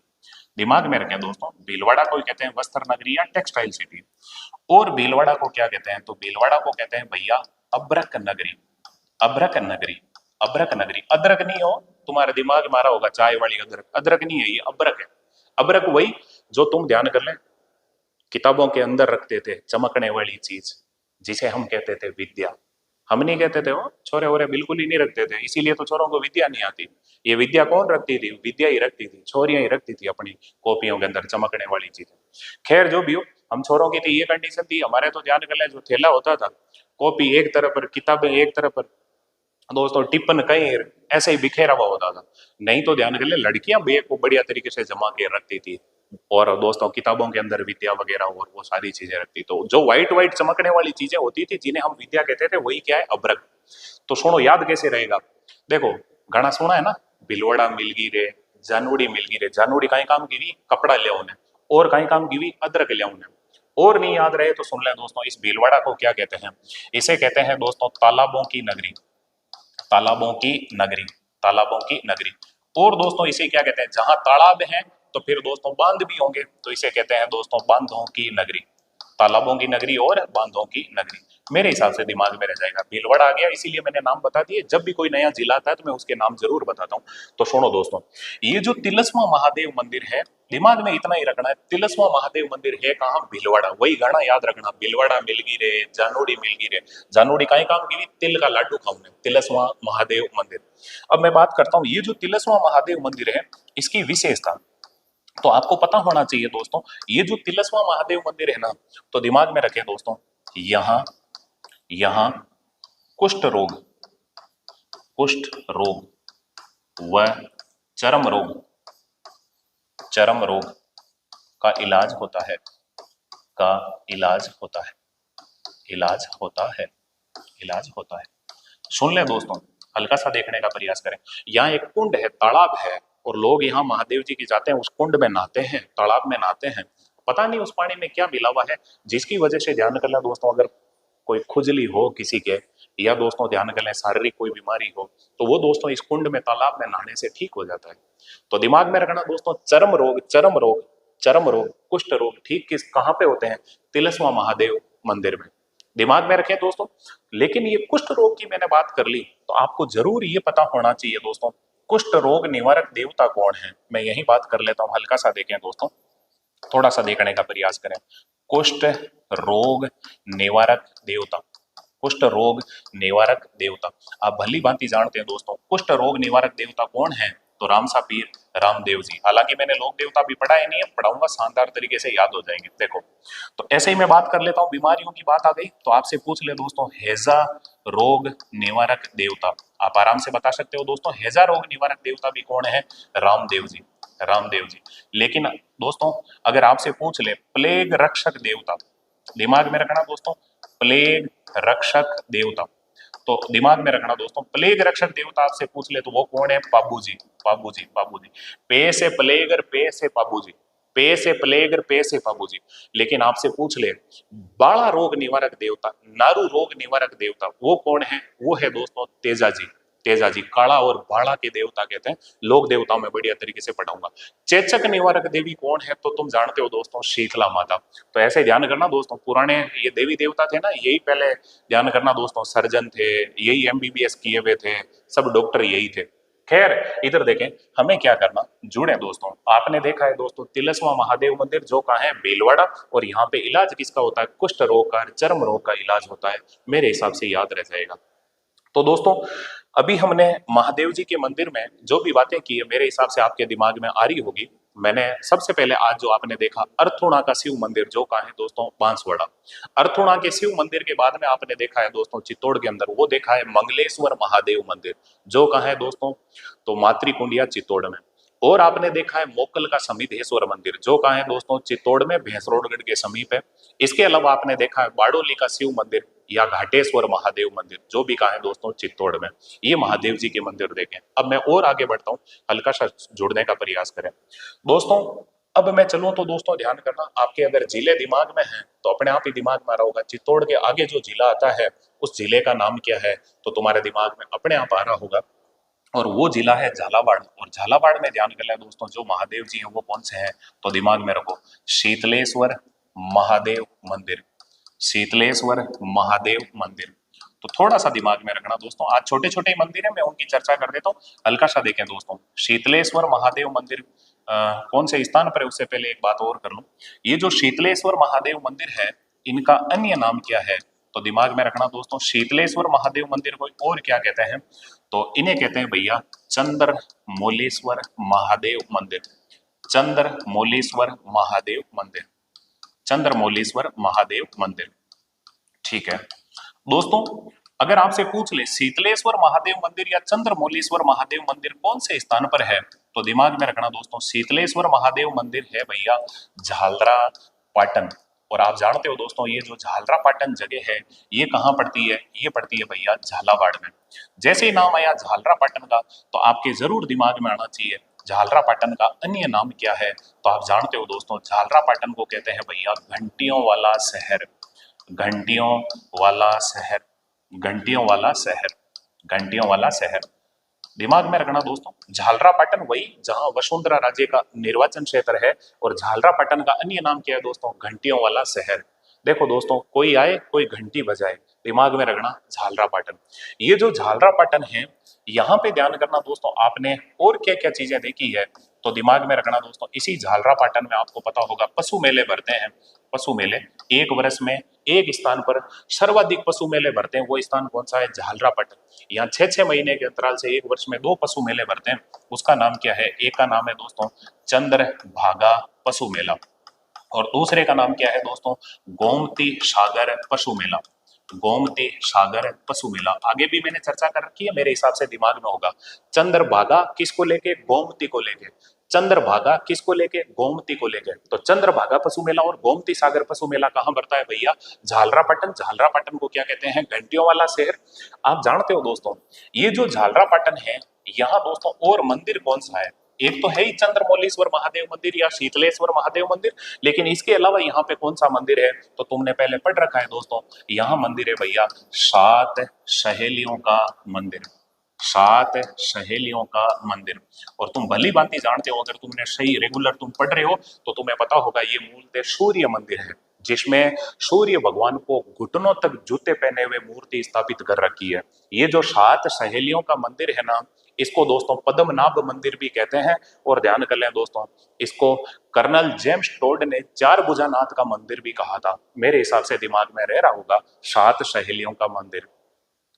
दिमाग में रखें दोस्तों, भीलवाड़ा को कहते हैं वस्त्र नगरी या टेक्सटाइल सिटी। और भीलवाड़ा को क्या कहते हैं, तो भीलवाड़ा को कहते हैं भैया अब्रक नगरी। अब्रक नगरी, अब्रक नगरी। अदरक नहीं हो, तुम्हारे दिमाग मारा होगा चाय वाली अदरक, अदरक नहीं है ये, अब्रक है। अब्रक वही जो तुम ध्यान कर लें किताबों के अंदर रखते थे, चमकने वाली चीज, जिसे हम कहते थे विद्या। हम नहीं कहते थे वो, छोरे वोरे बिल्कुल ही नहीं रखते थे, इसीलिए तो छोरों को विद्या नहीं आती। ये विद्या कौन रखती थी, विद्या ही रखती थी, छोरियां ही रखती थी अपनी कॉपियों के अंदर चमकने वाली चीजें। खैर जो भी हो, हम छोरों की तो ये कंडीशन थी, हमारे तो ध्यान कर लें जो थैला होता था, कॉपी एक तरफ पर, किताबें एक तरफ पर, दोस्तों टिप्पण कहीं ऐसे ही बिखेरा हुआ होता था। नहीं तो ध्यान कर ले, लड़कियां बैग को बढ़िया तरीके से जमा के रखती थी, और दोस्तों किताबों के अंदर विद्या वगैरह और वो सारी चीजें रखती। तो जो व्हाइट व्हाइट चमकने वाली चीजें होती थी जिन्हें हम विद्या कहते थे, वही क्या है, अब्रक। तो सुनो, याद कैसे रहेगा, देखो गाना सुना है ना, बिलवड़ा मिलगी रे, जानूड़ी मिलगी रे। जानूड़ी कहीं काम की भी, कपड़ा ले उन्हें, और कहीं काम की भी, अदरक ले उन्हें। और नहीं याद रहे तो सुन लें दोस्तों, इस भीलवाड़ा को क्या कहते हैं, इसे कहते हैं दोस्तों तालाबों की नगरी। तालाबों की नगरी, तालाबों की नगरी। और दोस्तों इसे क्या कहते हैं, जहां तालाब है तो फिर दोस्तों बांध भी होंगे, तो इसे कहते हैं दोस्तों बांधों की नगरी। तालाबों की नगरी और बांधों की नगरी, मेरे हिसाब से दिमाग में रह जाएगा। भीलवाड़ा आ गया, इसीलिए मैंने नाम बता दिए। जब भी कोई नया जिला आता है तो मैं उसके नाम जरूर बताता हूँ। तो सुनो दोस्तों, ये जो तिलस्मा महादेव मंदिर है, दिमाग में इतना ही रखना है, तिलस्मा महादेव मंदिर है कहाँ, भीलवाड़ा। वही गाना याद रखना, भीलवाड़ा मिलगी रे, जानोड़ी मिलगी रे। जानोड़ी काहे काम की भी, तिल का लाडू खाऊंगे, तिलस्मा महादेव मंदिर। अब मैं बात करता हूँ, ये जो तिलस्मा महादेव मंदिर है, इसकी विशेषता तो आपको पता होना चाहिए दोस्तों। ये जो तिलस्मा महादेव मंदिर है ना, तो दिमाग में रखें दोस्तों, यहाँ यहाँ कुष्ठ रोग, कुष्ठ रोग व चर्म रोग, चर्म रोग का इलाज होता है, का इलाज होता है, इलाज होता है, इलाज होता है। सुन ले दोस्तों, हल्का सा देखने का प्रयास करें। यहाँ एक कुंड है, तालाब है, और लोग यहाँ महादेव जी की जाते हैं, उस कुंड में नहाते हैं, तालाब में नहाते हैं। पता नहीं उस पानी में क्या मिला हुआ है, जिसकी वजह से ध्यान कर लें दोस्तों, अगर कोई खुजली हो किसी के, या दोस्तों ध्यान कर लें शारीरिक कोई बीमारी हो, तो वो दोस्तों इस कुंड में तालाब में नहाने से ठीक हो जाता है। तो दिमाग में रखना दोस्तों, चर्म रोग, चर्म रोग, चर्म रोग, कुष्ठ रोग ठीक किस कहाँ पे होते हैं, तिलस्मा महादेव मंदिर में। दिमाग में रखें दोस्तों। लेकिन ये कुष्ठ रोग की मैंने बात कर ली, तो आपको जरूर ये पता होना चाहिए दोस्तों, कुष्ठ रोग निवारक देवता कौन है। मैं यही बात कर लेता हूं, हल्का सा देखें दोस्तों, थोड़ा सा देखने का प्रयास करें। कुष्ठ रोग निवारक देवता, कुष्ठ रोग निवारक देवता। आप भली भांति जानते हैं दोस्तों, कुष्ठ रोग निवारक देवता कौन है, तो रामसा पीर रामदेव जी। हालांकि मैंने लोक देवता भी पढ़ा है, नहीं है पढ़ाऊंगा, शानदार तरीके से याद हो जाएंगे। देखो, तो ऐसे ही मैं बात कर लेता हूँ, बीमारियों की बात आ गई तो आपसे पूछ ले दोस्तों, हैजा रोग निवारक देवता। आप आराम से बता सकते हो दोस्तों, हैजा रोग निवारक देवता भी कौन है, रामदेव जी, रामदेव जी। लेकिन दोस्तों अगर आपसे पूछ ले प्लेग रक्षक देवता, दिमाग में रखना दोस्तों, प्लेग रक्षक देवता। तो दिमाग में रखना दोस्तों, प्लेग रक्षक देवता आपसे पूछ ले तो वो कौन है, पाबूजी, पाबूजी, पाबूजी। पे से प्लेग, पे से पाबूजी, पे से प्लेग, पे से पाबूजी। लेकिन आपसे पूछ ले बाला रोग निवारक देवता, नारू रोग निवारक देवता, वो कौन है, वो है दोस्तों तेजाजी, तेजाजी। काला और बाड़ा के देवता कहते हैं, लोक देवताओं में बढ़िया तरीके से पढ़ाऊंगा। चेचक निवारक देवी कौन है, तो तुम जानते हो दोस्तों, शीतला माता। तो ऐसे ध्यान करना दोस्तों, पुराने ये देवी देवता थे ना, यही पहले ध्यान करना दोस्तों, सर्जन थे, यही एमबीबीएस किए हुए थे, सब डॉक्टर यही थे। खैर इधर देखें, हमें क्या करना, जुड़े दोस्तों। आपने देखा है दोस्तों, तिलस्मा महादेव मंदिर जो कहाँ है, भीलवाड़ा, और यहाँ पे इलाज किसका होता है, कुष्ठ रोग का, चर्म रोग का इलाज होता है। मेरे हिसाब से याद रह जाएगा। तो दोस्तों अभी हमने महादेव जी के मंदिर में जो भी बातें की है, मेरे हिसाब से आपके दिमाग में आ रही होगी। मैंने सबसे पहले आज जो आपने देखा अर्थुणा का शिव मंदिर, जो कहाँ है दोस्तों, बांसवाड़ा। अर्थुणा के शिव मंदिर के बाद में आपने देखा है दोस्तों, चित्तौड़ के अंदर वो देखा है मंगलेश्वर महादेव मंदिर, जो कहाँ है दोस्तों, तो मातृकुंडिया चित्तौड़ में। और आपने देखा है मोकल का समिधेश्वर मंदिर, जो कहाँ है दोस्तों, चित्तौड़ में, भैंसरोडगढ़ के समीप है। इसके अलावा आपने देखा है बारडोली का शिव मंदिर या घाटेश्वर महादेव मंदिर, जो भी कहाँ है दोस्तों, चित्तौड़ में। ये महादेव जी के मंदिर देखें। अब मैं और आगे बढ़ता हूँ, हल्का सा जुड़ने का प्रयास करें दोस्तों। अब मैं चलूं तो दोस्तों ध्यान करना, आपके अगर जिले दिमाग में हैं तो अपने आप ही दिमाग में आ रहा होगा, चित्तौड़ के आगे जो जिला आता है उस जिले का नाम क्या है, तो तुम्हारे दिमाग में अपने आप आ रहा होगा, और वो जिला है झालावाड़। और झालावाड़ में ध्यान कर लें दोस्तों, जो महादेव जी हैं वो कौन से हैं, तो दिमाग में रखो, शीतलेश्वर महादेव मंदिर, शीतलेश्वर महादेव मंदिर। तो थोड़ा सा दिमाग में रखना दोस्तों, आज छोटे छोटे ही मंदिर है, मैं उनकी चर्चा कर देता हूँ, हल्का सा देखें दोस्तों। शीतलेश्वर महादेव मंदिर कौन से स्थान पर है, उससे पहले एक बात और कर लूं, ये जो शीतलेश्वर महादेव मंदिर है, इनका अन्य नाम क्या है, तो दिमाग में रखना दोस्तों, शीतलेश्वर महादेव मंदिर को और क्या कहते हैं, तो इन्हें कहते हैं भैया चंद्रमौलेश्वर महादेव मंदिर, चंद्रमौलेश्वर महादेव मंदिर, चंद्रमौलेश्वर महादेव मंदिर। ठीक है दोस्तों, अगर आपसे पूछ ले शीतलेश्वर महादेव मंदिर या चंद्रमौलेश्वर महादेव मंदिर कौन से स्थान पर है, तो दिमाग में रखना दोस्तों, शीतलेश्वर महादेव मंदिर है भैया झालरा पाटन। और आप जानते हो दोस्तों, ये जो झालरा पाटन जगह है, ये कहाँ पड़ती है, ये पड़ती है भैया झालावाड़ में। जैसे ही नाम आया झालरा पाटन का, तो आपके जरूर दिमाग में आना चाहिए झालरा पाटन का अन्य नाम क्या है, तो आप जानते हो दोस्तों, झालरा पाटन को कहते हैं भैया घंटियों वाला शहर, घंटियों वाला शहर, घंटियों वाला शहर, घंटियों वाला शहर। दिमाग में रखना दोस्तों, झालरा पाटन वही जहां वसुंधरा राज्य का निर्वाचन क्षेत्र है, और झालरा पाटन का अन्य नाम क्या है दोस्तों, घंटियों वाला शहर। देखो दोस्तों, कोई आए कोई घंटी बजाए, दिमाग में रखना झालरा पाटन। ये जो झालरा पाटन है, यहाँ पे ध्यान करना दोस्तों, आपने और क्या क्या चीजें देखी है, तो दिमाग में रखना दोस्तों, इसी झालरा पाटन में आपको पता होगा पशु मेले भरते हैं, पशु मेले एक वर्ष में एक स्थान पर सर्वाधिक पशु मेले भरते हैं, वो स्थान कौन सा है, झालरा पाटन। यहाँ 6-6 महीने के अंतराल से एक वर्ष में 2 पशु मेले भरते हैं, उसका नाम क्या है, एक का नाम है दोस्तों चंद्रभागा पशु मेला, और दूसरे का नाम क्या है दोस्तों, गोमती सागर पशु मेला, गोमती सागर पशु मेला। आगे भी मैंने चर्चा कर रखी है, मेरे हिसाब से दिमाग में होगा। चंद्रभागा किसको लेके, गोमती को लेके, चंद्रभागा किसको लेके, गोमती को लेके। तो चंद्रभागा पशु मेला और गोमती सागर पशु मेला कहाँ बढ़ता है भैया, झालरा पाटन। झालरा पाटन को क्या कहते हैं, घंटियों वाला शहर। आप जानते हो दोस्तों, ये जो झालरा पाटन है, यहाँ दोस्तों और मंदिर कौन सा है, एक तो है ही चंद्रमौलेश्वर महादेव मंदिर या शीतलेश्वर महादेव मंदिर, लेकिन इसके अलावा यहाँ पे कौन सा मंदिर है, तो तुमने पहले पढ़ रखा है दोस्तों, यहाँ मंदिर है भैया 7 सहेलियों का मंदिर, 7 सहेलियों का मंदिर। और तुम भली भांति जानते हो, अगर तुमने सही रेगुलर तुम पढ़ रहे हो, तो तुम्हें पता होगा ये मूलतः सूर्य मंदिर है, जिसमें सूर्य भगवान को घुटनों तक जूते पहने हुए मूर्ति स्थापित कर रखी है। ये जो 7 सहेलियों का मंदिर है ना, इसको दोस्तों पद्मनाभ मंदिर भी कहते हैं। और ध्यान कर लें दोस्तों, इसको कर्नल जेम्स टोड ने 4 भुजानाथ का मंदिर भी कहा था। मेरे हिसाब से दिमाग में रह रहा होगा 7 सहेलियों का मंदिर।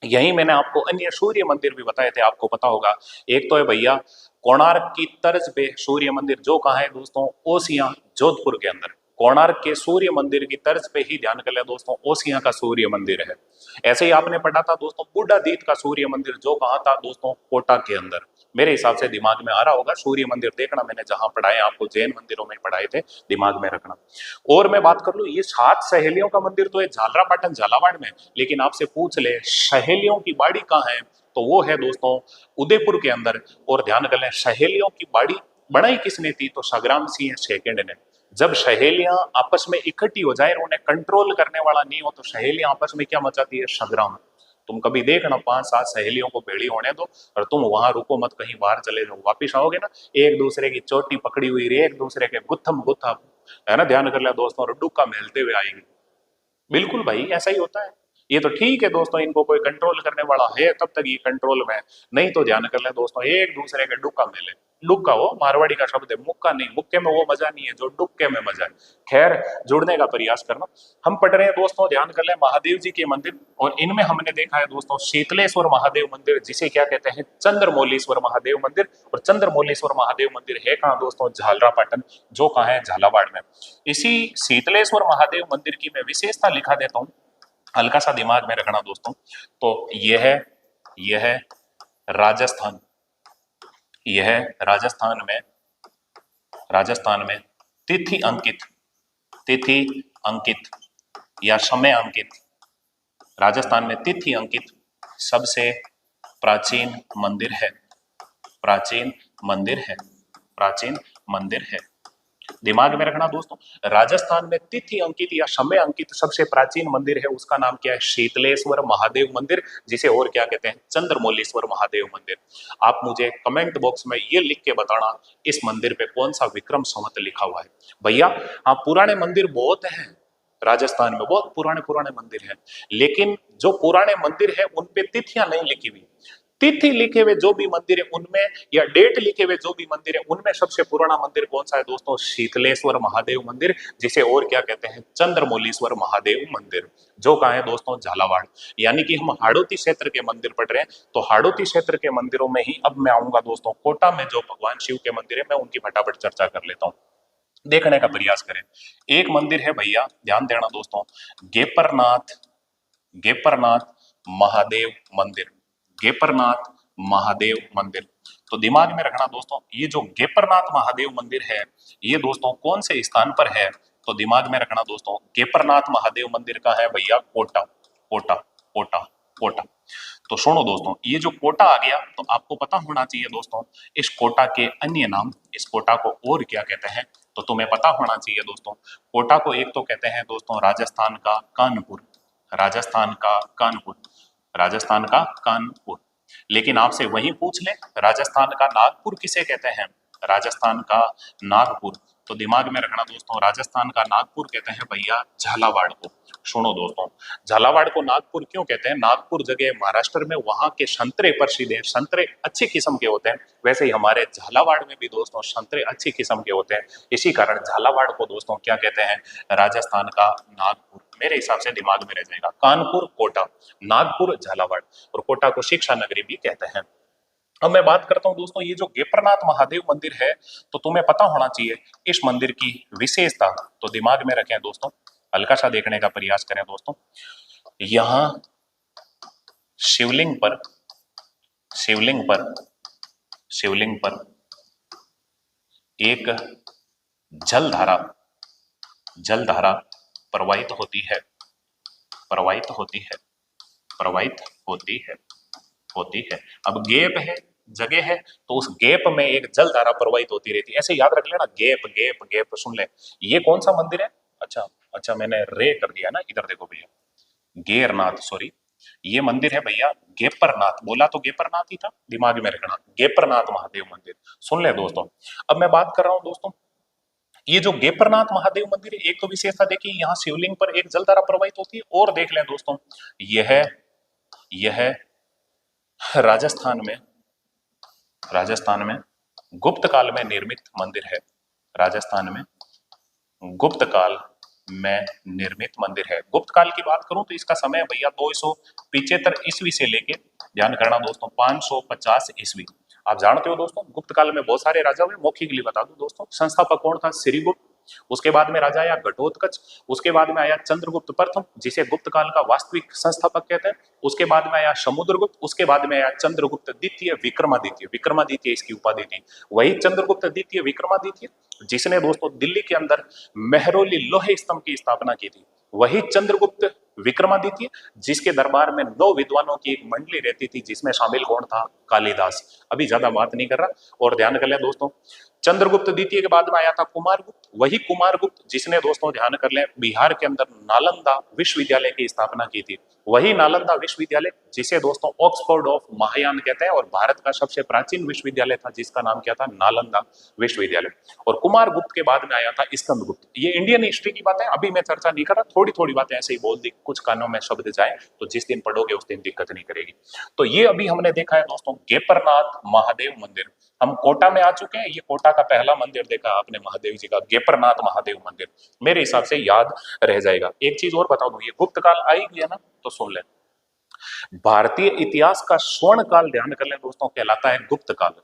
यही मैंने आपको अन्य सूर्य मंदिर भी बताए थे, आपको पता होगा। एक तो है भैया कोणार्क की तर्ज पे सूर्य मंदिर, जो कहाँ है दोस्तों, ओसियां जोधपुर के अंदर। कोणार्क के सूर्य मंदिर की तर्ज पे ही ध्यान कर ले दोस्तों, ओसियां का सूर्य मंदिर है। ऐसे ही आपने पढ़ा था दोस्तों बुड्ढा दीत का सूर्य मंदिर, जो कहाँ था दोस्तों, कोटा के अंदर। मेरे हिसाब से दिमाग में आ रहा होगा, सूर्य मंदिर देखना, मैंने जहां पढ़ाए आपको जैन मंदिरों में पढ़ाए थे, दिमाग में रखना। और मैं बात कर लूं, ये 7 सहेलियों का मंदिर तो है झालरा पाटन झालावाड़ में, लेकिन आपसे पूछ ले सहेलियों की बाड़ी कहाँ है, तो वो है दोस्तों उदयपुर के अंदर। और ध्यान कर लें, सहेलियों की बाड़ी बनाई किसने थी, तो संग्राम सिंह सेकंड ने। जब सहेलियां आपस में इकट्ठी हो जाए, उन्हें कंट्रोल करने वाला नहीं हो, तो सहेलियां आपस में क्या मचाती है, संग्राम। तुम कभी देखना 5-7 सहेलियों को भेड़ी होने दो, और तुम वहां रुको मत, कहीं बाहर चले जाओ, वापिस आओगे ना, एक दूसरे की चोटी पकड़ी हुई रही, एक दूसरे के गुत्थम गुत्था, है ना, ध्यान कर ले दोस्तों, डुक्का मेलते हुए आएगी। बिल्कुल भाई, ऐसा ही होता है। ये तो ठीक है दोस्तों, इनको कोई कंट्रोल करने वाला है तब तक ये कंट्रोल में, नहीं तो ध्यान कर ले दोस्तों, एक दूसरे के डुक्का मेले। डुक्का वो मारवाड़ी का शब्द है, मुक्का नहीं, मुक्के में वो मजा नहीं है जो डुक्के में मजा है। खैर, जुड़ने का प्रयास करना। हम पढ़ रहे हैं दोस्तों, ध्यान कर ले, महादेव जी के मंदिर, और इनमें हमने देखा है दोस्तों शीतलेश्वर महादेव मंदिर, जिसे क्या कहते हैं, चंद्रमौलेश्वर महादेव मंदिर। और चंद्रमौलेश्वर महादेव मंदिर है कहाँ दोस्तों, झालरा पाटन, जो कहाँ है, झालावाड़ में। इसी शीतलेश्वर महादेव मंदिर की मैं विशेषता लिखा देता हूँ, हल्का सा दिमाग में रखना दोस्तों। तो यह है राजस्थान, यह राजस्थान में तिथि अंकित, तिथि अंकित या समय अंकित, राजस्थान में तिथि अंकित सबसे प्राचीन मंदिर है, प्राचीन मंदिर है, प्राचीन मंदिर है। दिमाग में रखना दोस्तों, राजस्थान में तिथि अंकित या समय अंकित सबसे प्राचीन मंदिर है, उसका नाम क्या है? शीतलेश्वर महादेव मंदिर, जिसे और क्या कहते हैं? चंद्रमौलीश्वर महादेव मंदिर। आप मुझे कमेंट बॉक्स में ये लिख के बताना इस मंदिर पे कौन सा विक्रम संवत लिखा हुआ है। भैया हाँ, पुराने मंदिर बहुत हैं राजस्थान में, बहुत पुराने पुराने मंदिर हैं, लेकिन जो पुराने मंदिर है उन पे तिथियां नहीं लिखी हुई। तिथि लिखे हुए जो भी मंदिर है उनमें, या डेट लिखे हुए जो भी मंदिर है उनमें सबसे पुराना मंदिर कौन सा है दोस्तों? शीतलेश्वर महादेव मंदिर, जिसे और क्या कहते हैं? चंद्रमौलीश्वर महादेव मंदिर, जो कहाँ है दोस्तों? झालावाड़। यानी कि हम हाड़ौती क्षेत्र के मंदिर पढ़ रहे हैं, तो हाड़ौती क्षेत्र के मंदिरों में ही अब मैं आऊंगा दोस्तों। कोटा में जो भगवान शिव के मंदिर है, मैं उनकी फटाफट चर्चा कर लेता हूँ, देखने का प्रयास करें। एक मंदिर है भैया, ध्यान देना दोस्तों, गेपरनाथ, गेपरनाथ महादेव मंदिर, गेपरनाथ महादेव मंदिर। तो दिमाग में रखना दोस्तों, ये जो गेपरनाथ महादेव मंदिर है, ये दोस्तों कौन से स्थान पर है? तो दिमाग में रखना दोस्तों, गेपरनाथ महादेव मंदिर का है भैया कोटा, कोटा, कोटा, कोटा। तो सुनो दोस्तों, ये जो कोटा आ गया, तो आपको पता होना चाहिए दोस्तों इस कोटा के अन्य नाम, इस कोटा को और क्या कहते हैं? तो तुम्हें पता होना चाहिए दोस्तों, कोटा को एक तो कहते हैं दोस्तों राजस्थान का कानपुर, राजस्थान का कानपुर, राजस्थान का कानपुर। लेकिन आपसे वही पूछ ले, राजस्थान का नागपुर किसे कहते हैं? राजस्थान का नागपुर। तो दिमाग में रखना दोस्तों, राजस्थान का नागपुर कहते हैं भैया झालावाड़ को। सुनो दोस्तों, झालावाड़ को नागपुर क्यों कहते हैं? नागपुर जगह महाराष्ट्र में, वहां के संतरे प्रसिद्ध हैं, संतरे अच्छी किस्म के होते हैं। वैसे ही हमारे झालावाड़ में भी दोस्तों संतरे अच्छी किस्म के होते हैं, इसी कारण झालावाड़ को दोस्तों क्या कहते हैं? राजस्थान का नागपुर। मेरे हिसाब से दिमाग में रह जाएगा, कानपुर, कोटा, नागपुर, झालावाड़, और कोटा को शिक्षा नगरी भी कहते हैं। अब मैं बात करता हूं दोस्तों, ये जो गेपरनाथ महादेव मंदिर है, तो तुम्हें पता होना चाहिए इस मंदिर की विशेषता। तो दिमाग में रखें दोस्तों, हल्का सा देखने का प्रयास करें दोस्तों। यहां शिवलिंग पर, शिवलिंग पर, शिवलिंग पर एक जलधारा, जलधारा प्रवाहित होती है, प्रवाहित होती है, प्रवाहित होती है, होती है। अब गैप है, जगह है, तो उस गैप में एक जल धारा प्रवाहित होती रहती है, ऐसे याद रख लेना, गैप गैप गैप। सुन ले, ये कौन सा मंदिर है? अच्छा अच्छा, मैंने रे कर दिया ना, इधर देखो भैया, गेरनाथ, सॉरी, ये मंदिर है भैया गेपरनाथ, बोला तो गेपरनाथ ही था, दिमाग में रखना, गेपरनाथ महादेव मंदिर। सुन ले दोस्तों, अब मैं बात कर रहा हूं दोस्तों, ये जो गेपरनाथ महादेव मंदिर है, एक तो विशेषता देखिए, यहाँ शिवलिंग पर एक जलधारा प्रवाहित होती है, और देख लें दोस्तों, यह राजस्थान में, राजस्थान में गुप्त काल में निर्मित मंदिर है, राजस्थान में गुप्त काल में निर्मित मंदिर है। गुप्त काल की बात करूं तो इसका समय भैया 275 ईस्वी से लेके, ध्यान करना दोस्तों, 550 ईस्वी। आप जानते हो दोस्तों, गुप्त काल में बहुत सारे राजा हुए, मौखिक लिए बता दूं दोस्तों, संस्थापक कौन था? श्रीगुप्त, उसके बाद में राजा आया घटोत्कच, उसके बाद में आया चंद्रगुप्त प्रथम, जिसे गुप्त काल का वास्तविक संस्थापक कहते हैं, उसके बाद में आया समुद्रगुप्त, उसके बाद में आया चंद्रगुप्त द्वितीय विक्रमादित्य, विक्रमादित्य इसकी उपाधि थी। वही चंद्रगुप्त द्वितीय विक्रमादित्य जिसने दोस्तों दिल्ली के अंदर मेहरौली लोहे स्तंभ की स्थापना की थी, वही चंद्रगुप्त विक्रमादित्य जिसके दरबार में 9 विद्वानों की एक मंडली रहती थी, जिसमें शामिल कौन था? कालिदास। अभी ज्यादा बात नहीं कर रहा, और ध्यान कर ले दोस्तों, चंद्रगुप्त द्वितीय के बाद में आया था कुमारगुप्त, वही कुमारगुप्त जिसने दोस्तों ध्यान कर ले बिहार के अंदर नालंदा विश्वविद्यालय की स्थापना की थी, वही नालंदा विश्वविद्यालय जिसे दोस्तों ऑक्सफोर्ड ऑफ महायान कहते हैं, और भारत का सबसे प्राचीन विश्वविद्यालय था जिसका नाम क्या था? नालंदा विश्वविद्यालय। और कुमारगुप्त के बाद में आया था स्कंदगुप्त। ये इंडियन हिस्ट्री की बात है, अभी मैं चर्चा नहीं कर रहा, थोड़ी थोड़ी बातें ऐसे ही बोल दी, कुछ कानों में शब्द जाए तो जिस दिन पढ़ोगे उस दिन दिक्कत नहीं करेगी। तो ये अभी हमने देखा है दोस्तों गेपरनाथ महादेव मंदिर। हम कोटा में आ चुके हैं, ये कोटा का पहला मंदिर देखा आपने महादेव जी का, गेपरनाथ महादेव मंदिर, मेरे हिसाब से याद रह जाएगा। एक चीज और बता दूं, ये गुप्त काल आई गया ना, तो सुन ले, भारतीय इतिहास का स्वर्ण काल, ध्यान कर ले दोस्तों, कहलाता है गुप्त काल।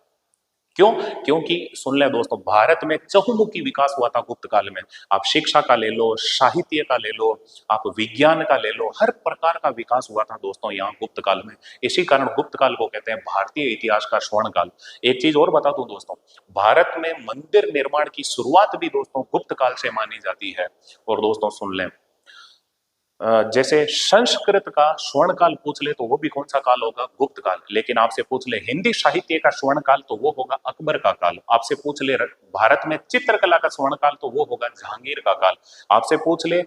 क्यों? क्योंकि सुन ले दोस्तों, भारत में चहुमुखी विकास हुआ था गुप्त काल में। आप शिक्षा का ले लो, साहित्य का ले लो, आप विज्ञान का ले लो, हर प्रकार का विकास हुआ था दोस्तों यहाँ गुप्त काल में। इसी कारण गुप्त काल को कहते हैं भारतीय इतिहास का स्वर्ण काल। एक चीज और बता दूं दोस्तों, भारत में मंदिर निर्माण की शुरुआत भी दोस्तों गुप्त काल से मानी जाती है। और दोस्तों सुन लें, जैसे संस्कृत का स्वर्ण काल पूछ ले तो वो भी कौन सा काल होगा? गुप्त काल। लेकिन आपसे पूछ ले हिंदी साहित्य का स्वर्ण काल तो वो होगा अकबर का काल। आपसे पूछ ले भारत में चित्रकला का स्वर्ण काल तो वो होगा जहांगीर का काल। आपसे पूछ ले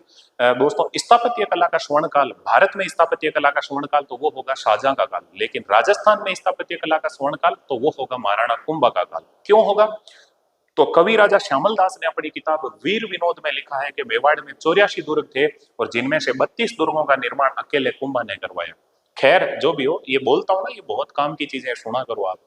दोस्तों स्थापत्य कला का स्वर्ण काल, भारत में स्थापत्य कला का स्वर्ण काल तो वो होगा शाहजहां का काल। लेकिन राजस्थान में स्थापत्य कला का स्वर्ण काल तो वो होगा महाराणा कुंभा का काल। क्यों होगा? तो कवि राजा श्यामल दास ने अपनी किताब वीर विनोद में लिखा है कि मेवाड़ में 84 दुर्ग थे और जिनमें से 32 दुर्गों का निर्माण अकेले कुंभा ने करवाया। खैर जो भी हो, ये बोलता हूं ना, ये बहुत काम की चीजें, सुना करो आप।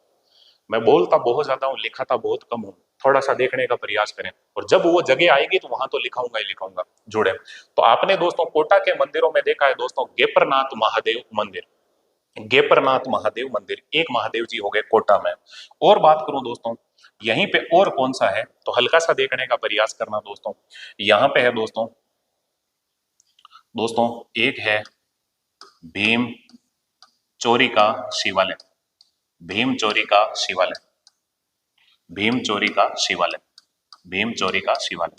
मैं बोलता बहुत ज्यादा हूँ, लिखाता बहुत कम हूँ। थोड़ा सा देखने का प्रयास करें, और जब वो जगह आएगी तो वहां तो लिखाऊंगा ही लिखाऊंगा, जुड़े। तो आपने दोस्तों कोटा के मंदिरों में देखा है दोस्तों, गेपरनाथ महादेव मंदिर, गेपरनाथ महादेव मंदिर, एक महादेव जी हो गए कोटा में। और बात करूं दोस्तों यहीं पे और कौन सा है, तो हल्का सा देखने का प्रयास करना दोस्तों। यहाँ पे है दोस्तों, दोस्तों एक है भीम चोरी का शिवालय, भीम चोरी का शिवालय, भीम चोरी का शिवालय, भीम चोरी का शिवालय,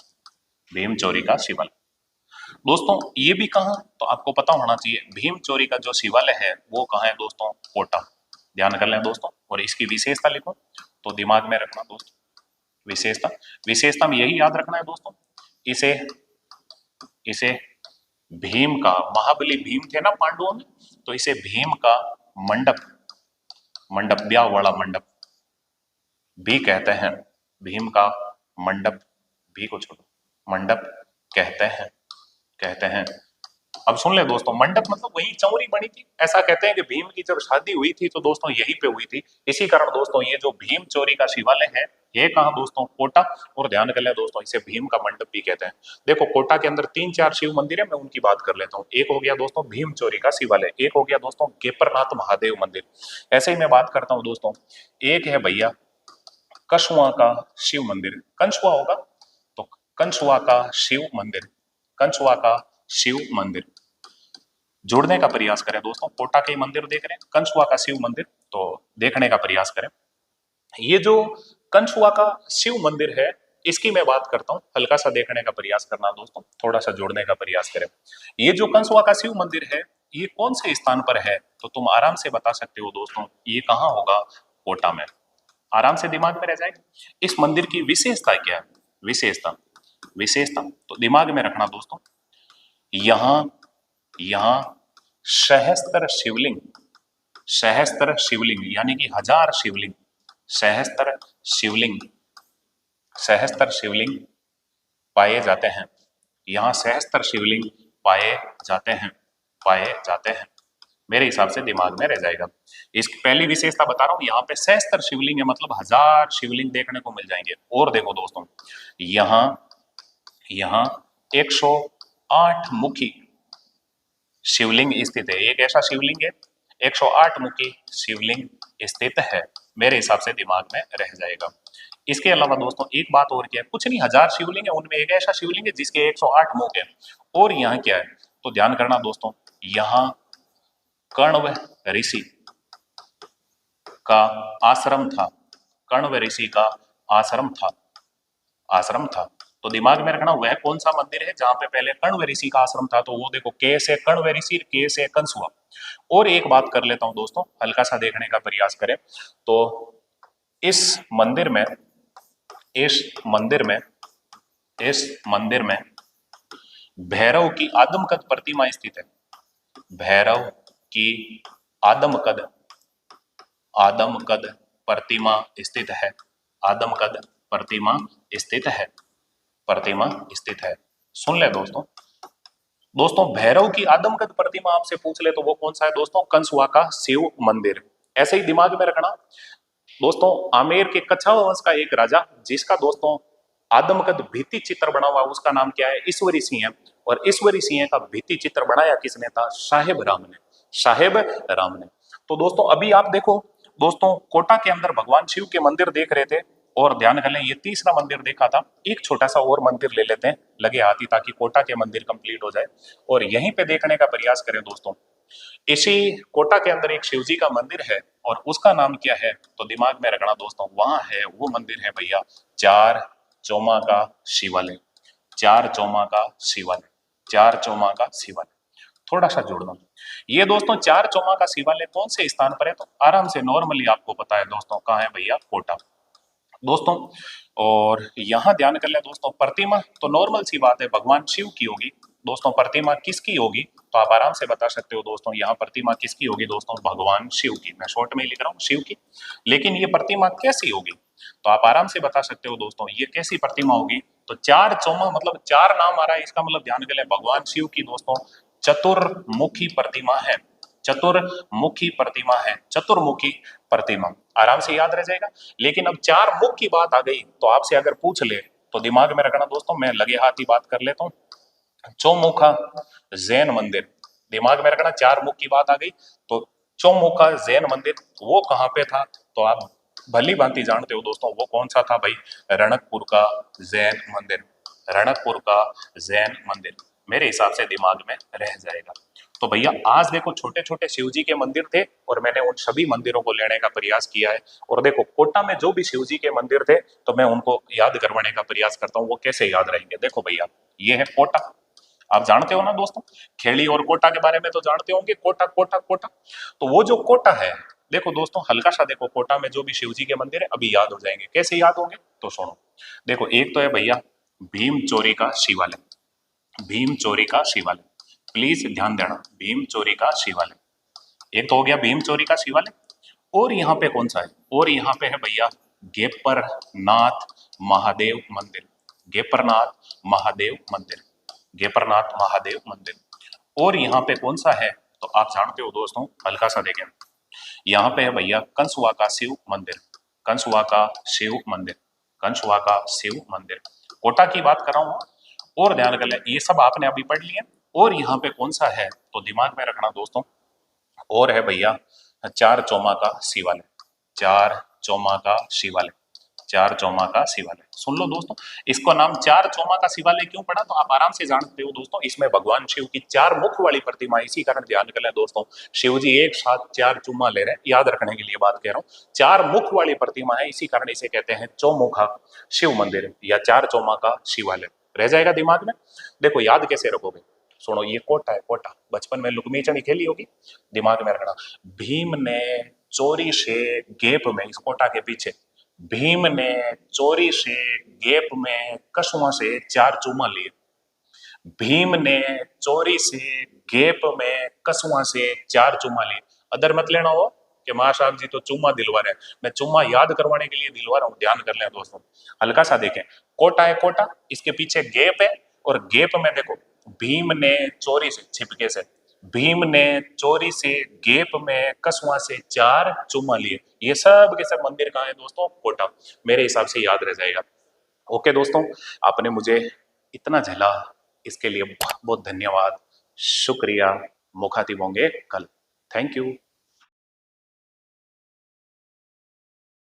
भीम चोरी का शिवालय। दोस्तों ये भी कहाँ, तो आपको पता होना चाहिए भीम चोरी का जो शिवालय है वो कहाँ है दोस्तों? कोटा। ध्यान कर लें दोस्तों, और इसकी विशेषता लिखो तो दिमाग में रखना दोस्तों। विशेषता, विशेषता में यही याद रखना है दोस्तों, इसे इसे भीम का, महाबली भीम थे ना पांडवों में, तो इसे भीम का मंडप, मंडप ब्याह वाला मंडप भी कहते हैं। भीम का मंडप भी को छोड़ो, मंडप कहते हैं, कहते हैं। अब सुन ले दोस्तों, मंडप मतलब वही चौरी बनी थी। ऐसा कहते हैं कि भीम की जब शादी हुई थी तो दोस्तों यहीं पे हुई थी। इसी कारण दोस्तों ये जो भीम चोरी का शिवालय है ये कहाँ दोस्तों? कोटा। और ध्यान कर ले दोस्तों, इसे भीम का मंडप भी कहते हैं। देखो कोटा के अंदर 3-4 शिव मंदिर है, मैं उनकी बात कर लेता हूँ। एक हो गया दोस्तों भीम चोरी का शिवालय, एक हो गया दोस्तों गेपरनाथ महादेव मंदिर। ऐसे ही मैं बात करता हूँ दोस्तों, एक है भैया कछुआ का शिव मंदिर, कंछुआ होगा तो कंछुआ का शिव मंदिर, कंछुआ का शिव मंदिर। जोड़ने का प्रयास करें दोस्तों, कोटा के मंदिर देख रहे हैं, कंछुआ का शिव मंदिर, तो देखने का प्रयास करें। ये जो कंछुआ का शिव मंदिर है इसकी मैं बात करता हूं, हल्का सा देखने का प्रयास करना दोस्तों, थोड़ा सा जोड़ने का प्रयास करें। ये जो कंछुआ का शिव मंदिर है ये कौन से स्थान पर है, तो तुम आराम से बता सकते हो दोस्तों, ये कहां होगा? कोटा में। आराम से दिमाग में रह जाएगा। इस मंदिर की विशेषता क्या है? विशेषता, विशेषता तो दिमाग में रखना दोस्तों, यहां यहां सहस्त्र शिवलिंग, सहस्त्र शिवलिंग यानी कि 1000 शिवलिंग, सहस्त्र शिवलिंग, सहस्त्र शिवलिंग पाए जाते हैं। यहां सहस्त्र शिवलिंग पाए जाते हैं, पाए जाते हैं। मेरे हिसाब से दिमाग में रह जाएगा। इसकी पहली विशेषता बता रहा हूं, यहाँ पे सहस्त्र शिवलिंग है मतलब 1000 शिवलिंग देखने को मिल जाएंगे। और देखो दोस्तों, यहां यहां 108 मुखी शिवलिंग स्थित है। एक ऐसा शिवलिंग है, 108 मुखी शिवलिंग स्थित है। मेरे हिसाब से दिमाग में रह जाएगा। इसके अलावा दोस्तों एक बात और क्या है, कुछ नहीं 1000 शिवलिंग है उनमें एक ऐसा शिवलिंग है जिसके 108 मुख है। और यहाँ क्या है, तो ध्यान करना दोस्तों, यहाँ कण्व ऋषि का आश्रम था, कण्व ऋषि का आश्रम था, आश्रम था। तो दिमाग में रखना वह कौन सा मंदिर है जहां पे पहले कण्व ऋषि का आश्रम था, तो वो देखो के से कण्व ऋषि, के से कंसुआ। और एक बात कर लेता हूं दोस्तों, हल्का सा देखने का प्रयास करें तो इस मंदिर में, इस मंदिर में, इस मंदिर में भैरव की आदमकद प्रतिमा स्थित है। भैरव की आदमकद, आदमकद प्रतिमा स्थित है, आदमकद प्रतिमा स्थित है, प्रतिमा स्थित है। सुन ले दोस्तों, दोस्तों भैरव की आदमकद प्रतिमा आपसे पूछ ले तो वो कौन सा है दोस्तों? कंसुआ का शिव मंदिर। ऐसे ही दिमाग में रखना दोस्तों, आमेर के कछावा वंश का एक राजा जिसका दोस्तों आदमकद भित्ति चित्र बना हुआ, उसका नाम क्या है? ईश्वरी सिंह। और ईश्वरी सिंह का भित्ति चित्र बनाया किसने था? साहेब राम ने, साहेब राम ने। तो दोस्तों अभी आप देखो दोस्तों, कोटा के अंदर भगवान शिव के मंदिर देख रहे थे, और ध्यान कर लें ये तीसरा मंदिर देखा था। एक छोटा सा और मंदिर ले लेते हैं लगे हाथी, ताकि कोटा के मंदिर कंप्लीट हो जाए और यहीं पे देखने का प्रयास करें दोस्तों। इसी कोटा के अंदर एक शिव जी का मंदिर है और उसका नाम क्या है, तो दिमाग में रखना दोस्तों, वहां है, वो मंदिर है भैया चार चौमा का शिवालय, चार चौमा का शिवालय, चार चौमा का शिवालय। थोड़ा सा जोड़ दो। ये दोस्तों चार चौमा का शिवालय कौन से स्थान पर है? तो आराम से नॉर्मली आपको पता है दोस्तों, कहाँ है भैया? कोटा दोस्तों। और यहां ध्यान कर ले दोस्तों, प्रतिमा तो नॉर्मल सी बात है भगवान शिव की होगी दोस्तों। प्रतिमा किसकी होगी? तो आप आराम से बता सकते हो दोस्तों, यहाँ प्रतिमा किसकी होगी दोस्तों? भगवान शिव की। मैं शॉर्ट में ही लिख रहा हूँ शिव की, लेकिन ये प्रतिमा कैसी होगी? तो आप आराम से बता सकते हो दोस्तों, ये कैसी प्रतिमा होगी? तो चार चौमा मतलब चार नाम आ रहा है, इसका मतलब ध्यान कर ले भगवान शिव की दोस्तों चतुर्मुखी प्रतिमा है। चतुर्मुखी प्रतिमा है, चतुर्मुखी प्रतिमा, आराम से याद रह जाएगा। लेकिन अब चार मुख की बात आ गई तो आपसे अगर पूछ ले तो दिमाग में रखना दोस्तों, मैं लगे हाथ ही बात कर लेता हूँ। चौमुखा जैन मंदिर, दिमाग में रखना, चार मुख की बात आ गई तो चौमुखा जैन मंदिर वो कहाँ पे था? तो आप भली भांति जानते हो दोस्तों, वो कौन सा था भाई? रणकपुर का जैन मंदिर। रणकपुर का जैन मंदिर मेरे हिसाब से दिमाग में रह जाएगा। तो भैया आज देखो छोटे छोटे शिव जी के मंदिर थे और मैंने उन सभी मंदिरों को लेने का प्रयास किया है। और देखो कोटा में जो भी शिव जी के मंदिर थे तो मैं उनको याद करवाने का प्रयास करता हूँ। वो कैसे याद रहेंगे? देखो भैया, ये है कोटा, आप जानते हो ना दोस्तों, खेड़ी और कोटा के बारे में तो जानते होंगे, कोटा कोटा कोटा। तो वो जो कोटा है, देखो दोस्तों हल्का सा देखो, कोटा में जो भी शिव जी के मंदिर है अभी याद हो जाएंगे। कैसे याद होंगे? तो सुनो, देखो एक तो है भैया भीम चोरी का शिवालय, भीम चोरी का शिवालय, प्लीज ध्यान देना, भीम चोरी का शिवालय। एक तो हो गया भीम चोरी का शिवालय। और यहाँ पे कौन सा है? और यहाँ पे है भैया गेपरनाथ महादेव मंदिर, गेपरनाथ महादेव मंदिर, गेपरनाथ महादेव मंदिर। और यहाँ पे कौन सा है? तो आप जानते हो दोस्तों, हल्का सा देखें, यहाँ पे है भैया कंसुआ का शिव मंदिर, कंसुआ का शिव मंदिर, कंसुआ का शिव मंदिर। कोटा की बात कर रहा हूँ। और ध्यान कर ले, ये सब आपने अभी पढ़ लिया। और यहाँ पे कौन सा है? तो दिमाग में रखना दोस्तों, और है भैया चार चौमा का शिवालय, चार चौमा का शिवालय, चार चौमा का शिवालय। सुन लो दोस्तों, इसको नाम चार चौमा का शिवालय क्यों पड़ा? तो आप आराम से जानते हो दोस्तों, इसमें भगवान शिव की चार मुख वाली प्रतिमा, इसी कारण ध्यान कर लें दोस्तों, शिव जी एक साथ चार चुम्मा ले रहे हैं, याद रखने के लिए बात कह रहा हूँ। चार मुख वाली प्रतिमा है, इसी कारण इसे कहते हैं चौमुखा शिव मंदिर या चार चौमा का शिवालय। रह जाएगा दिमाग में। देखो याद कैसे रखोगे? सुनो, ये कोटा है, कोटा बचपन में लुकमी चढ़ी खेली होगी, दिमाग में रखना। भीम ने चोरी से गेप में, इस कोटा के पीछे, भीम ने चोरी से गेप में कसुआ से चार चूमा लिए। भीम ने चोरी से गेप में कसुआ से चार चूमा लिए। अदर मत लेना हो कि मां साहब जी तो चूमा दिलवा रहे हैं, मैं चूमा याद करवाने के लिए दिलवा रहा हूं। ध्यान कर लें दोस्तों, हल्का सा देखें, कोटा है कोटा, इसके पीछे गेप है, और गेप में देखो भीम ने चोरी से, छिपके से, भीम ने चोरी से गेप में कसुआ से चार चुम्मा लिए। ये सब के सब मंदिर कहाँ है दोस्तों? कोटा। मेरे हिसाब से याद रह जाएगा। ओके दोस्तों, आपने मुझे इतना झेला, इसके लिए बहुत बहुत धन्यवाद, शुक्रिया। मुखातिब होंगे कल। Thank you.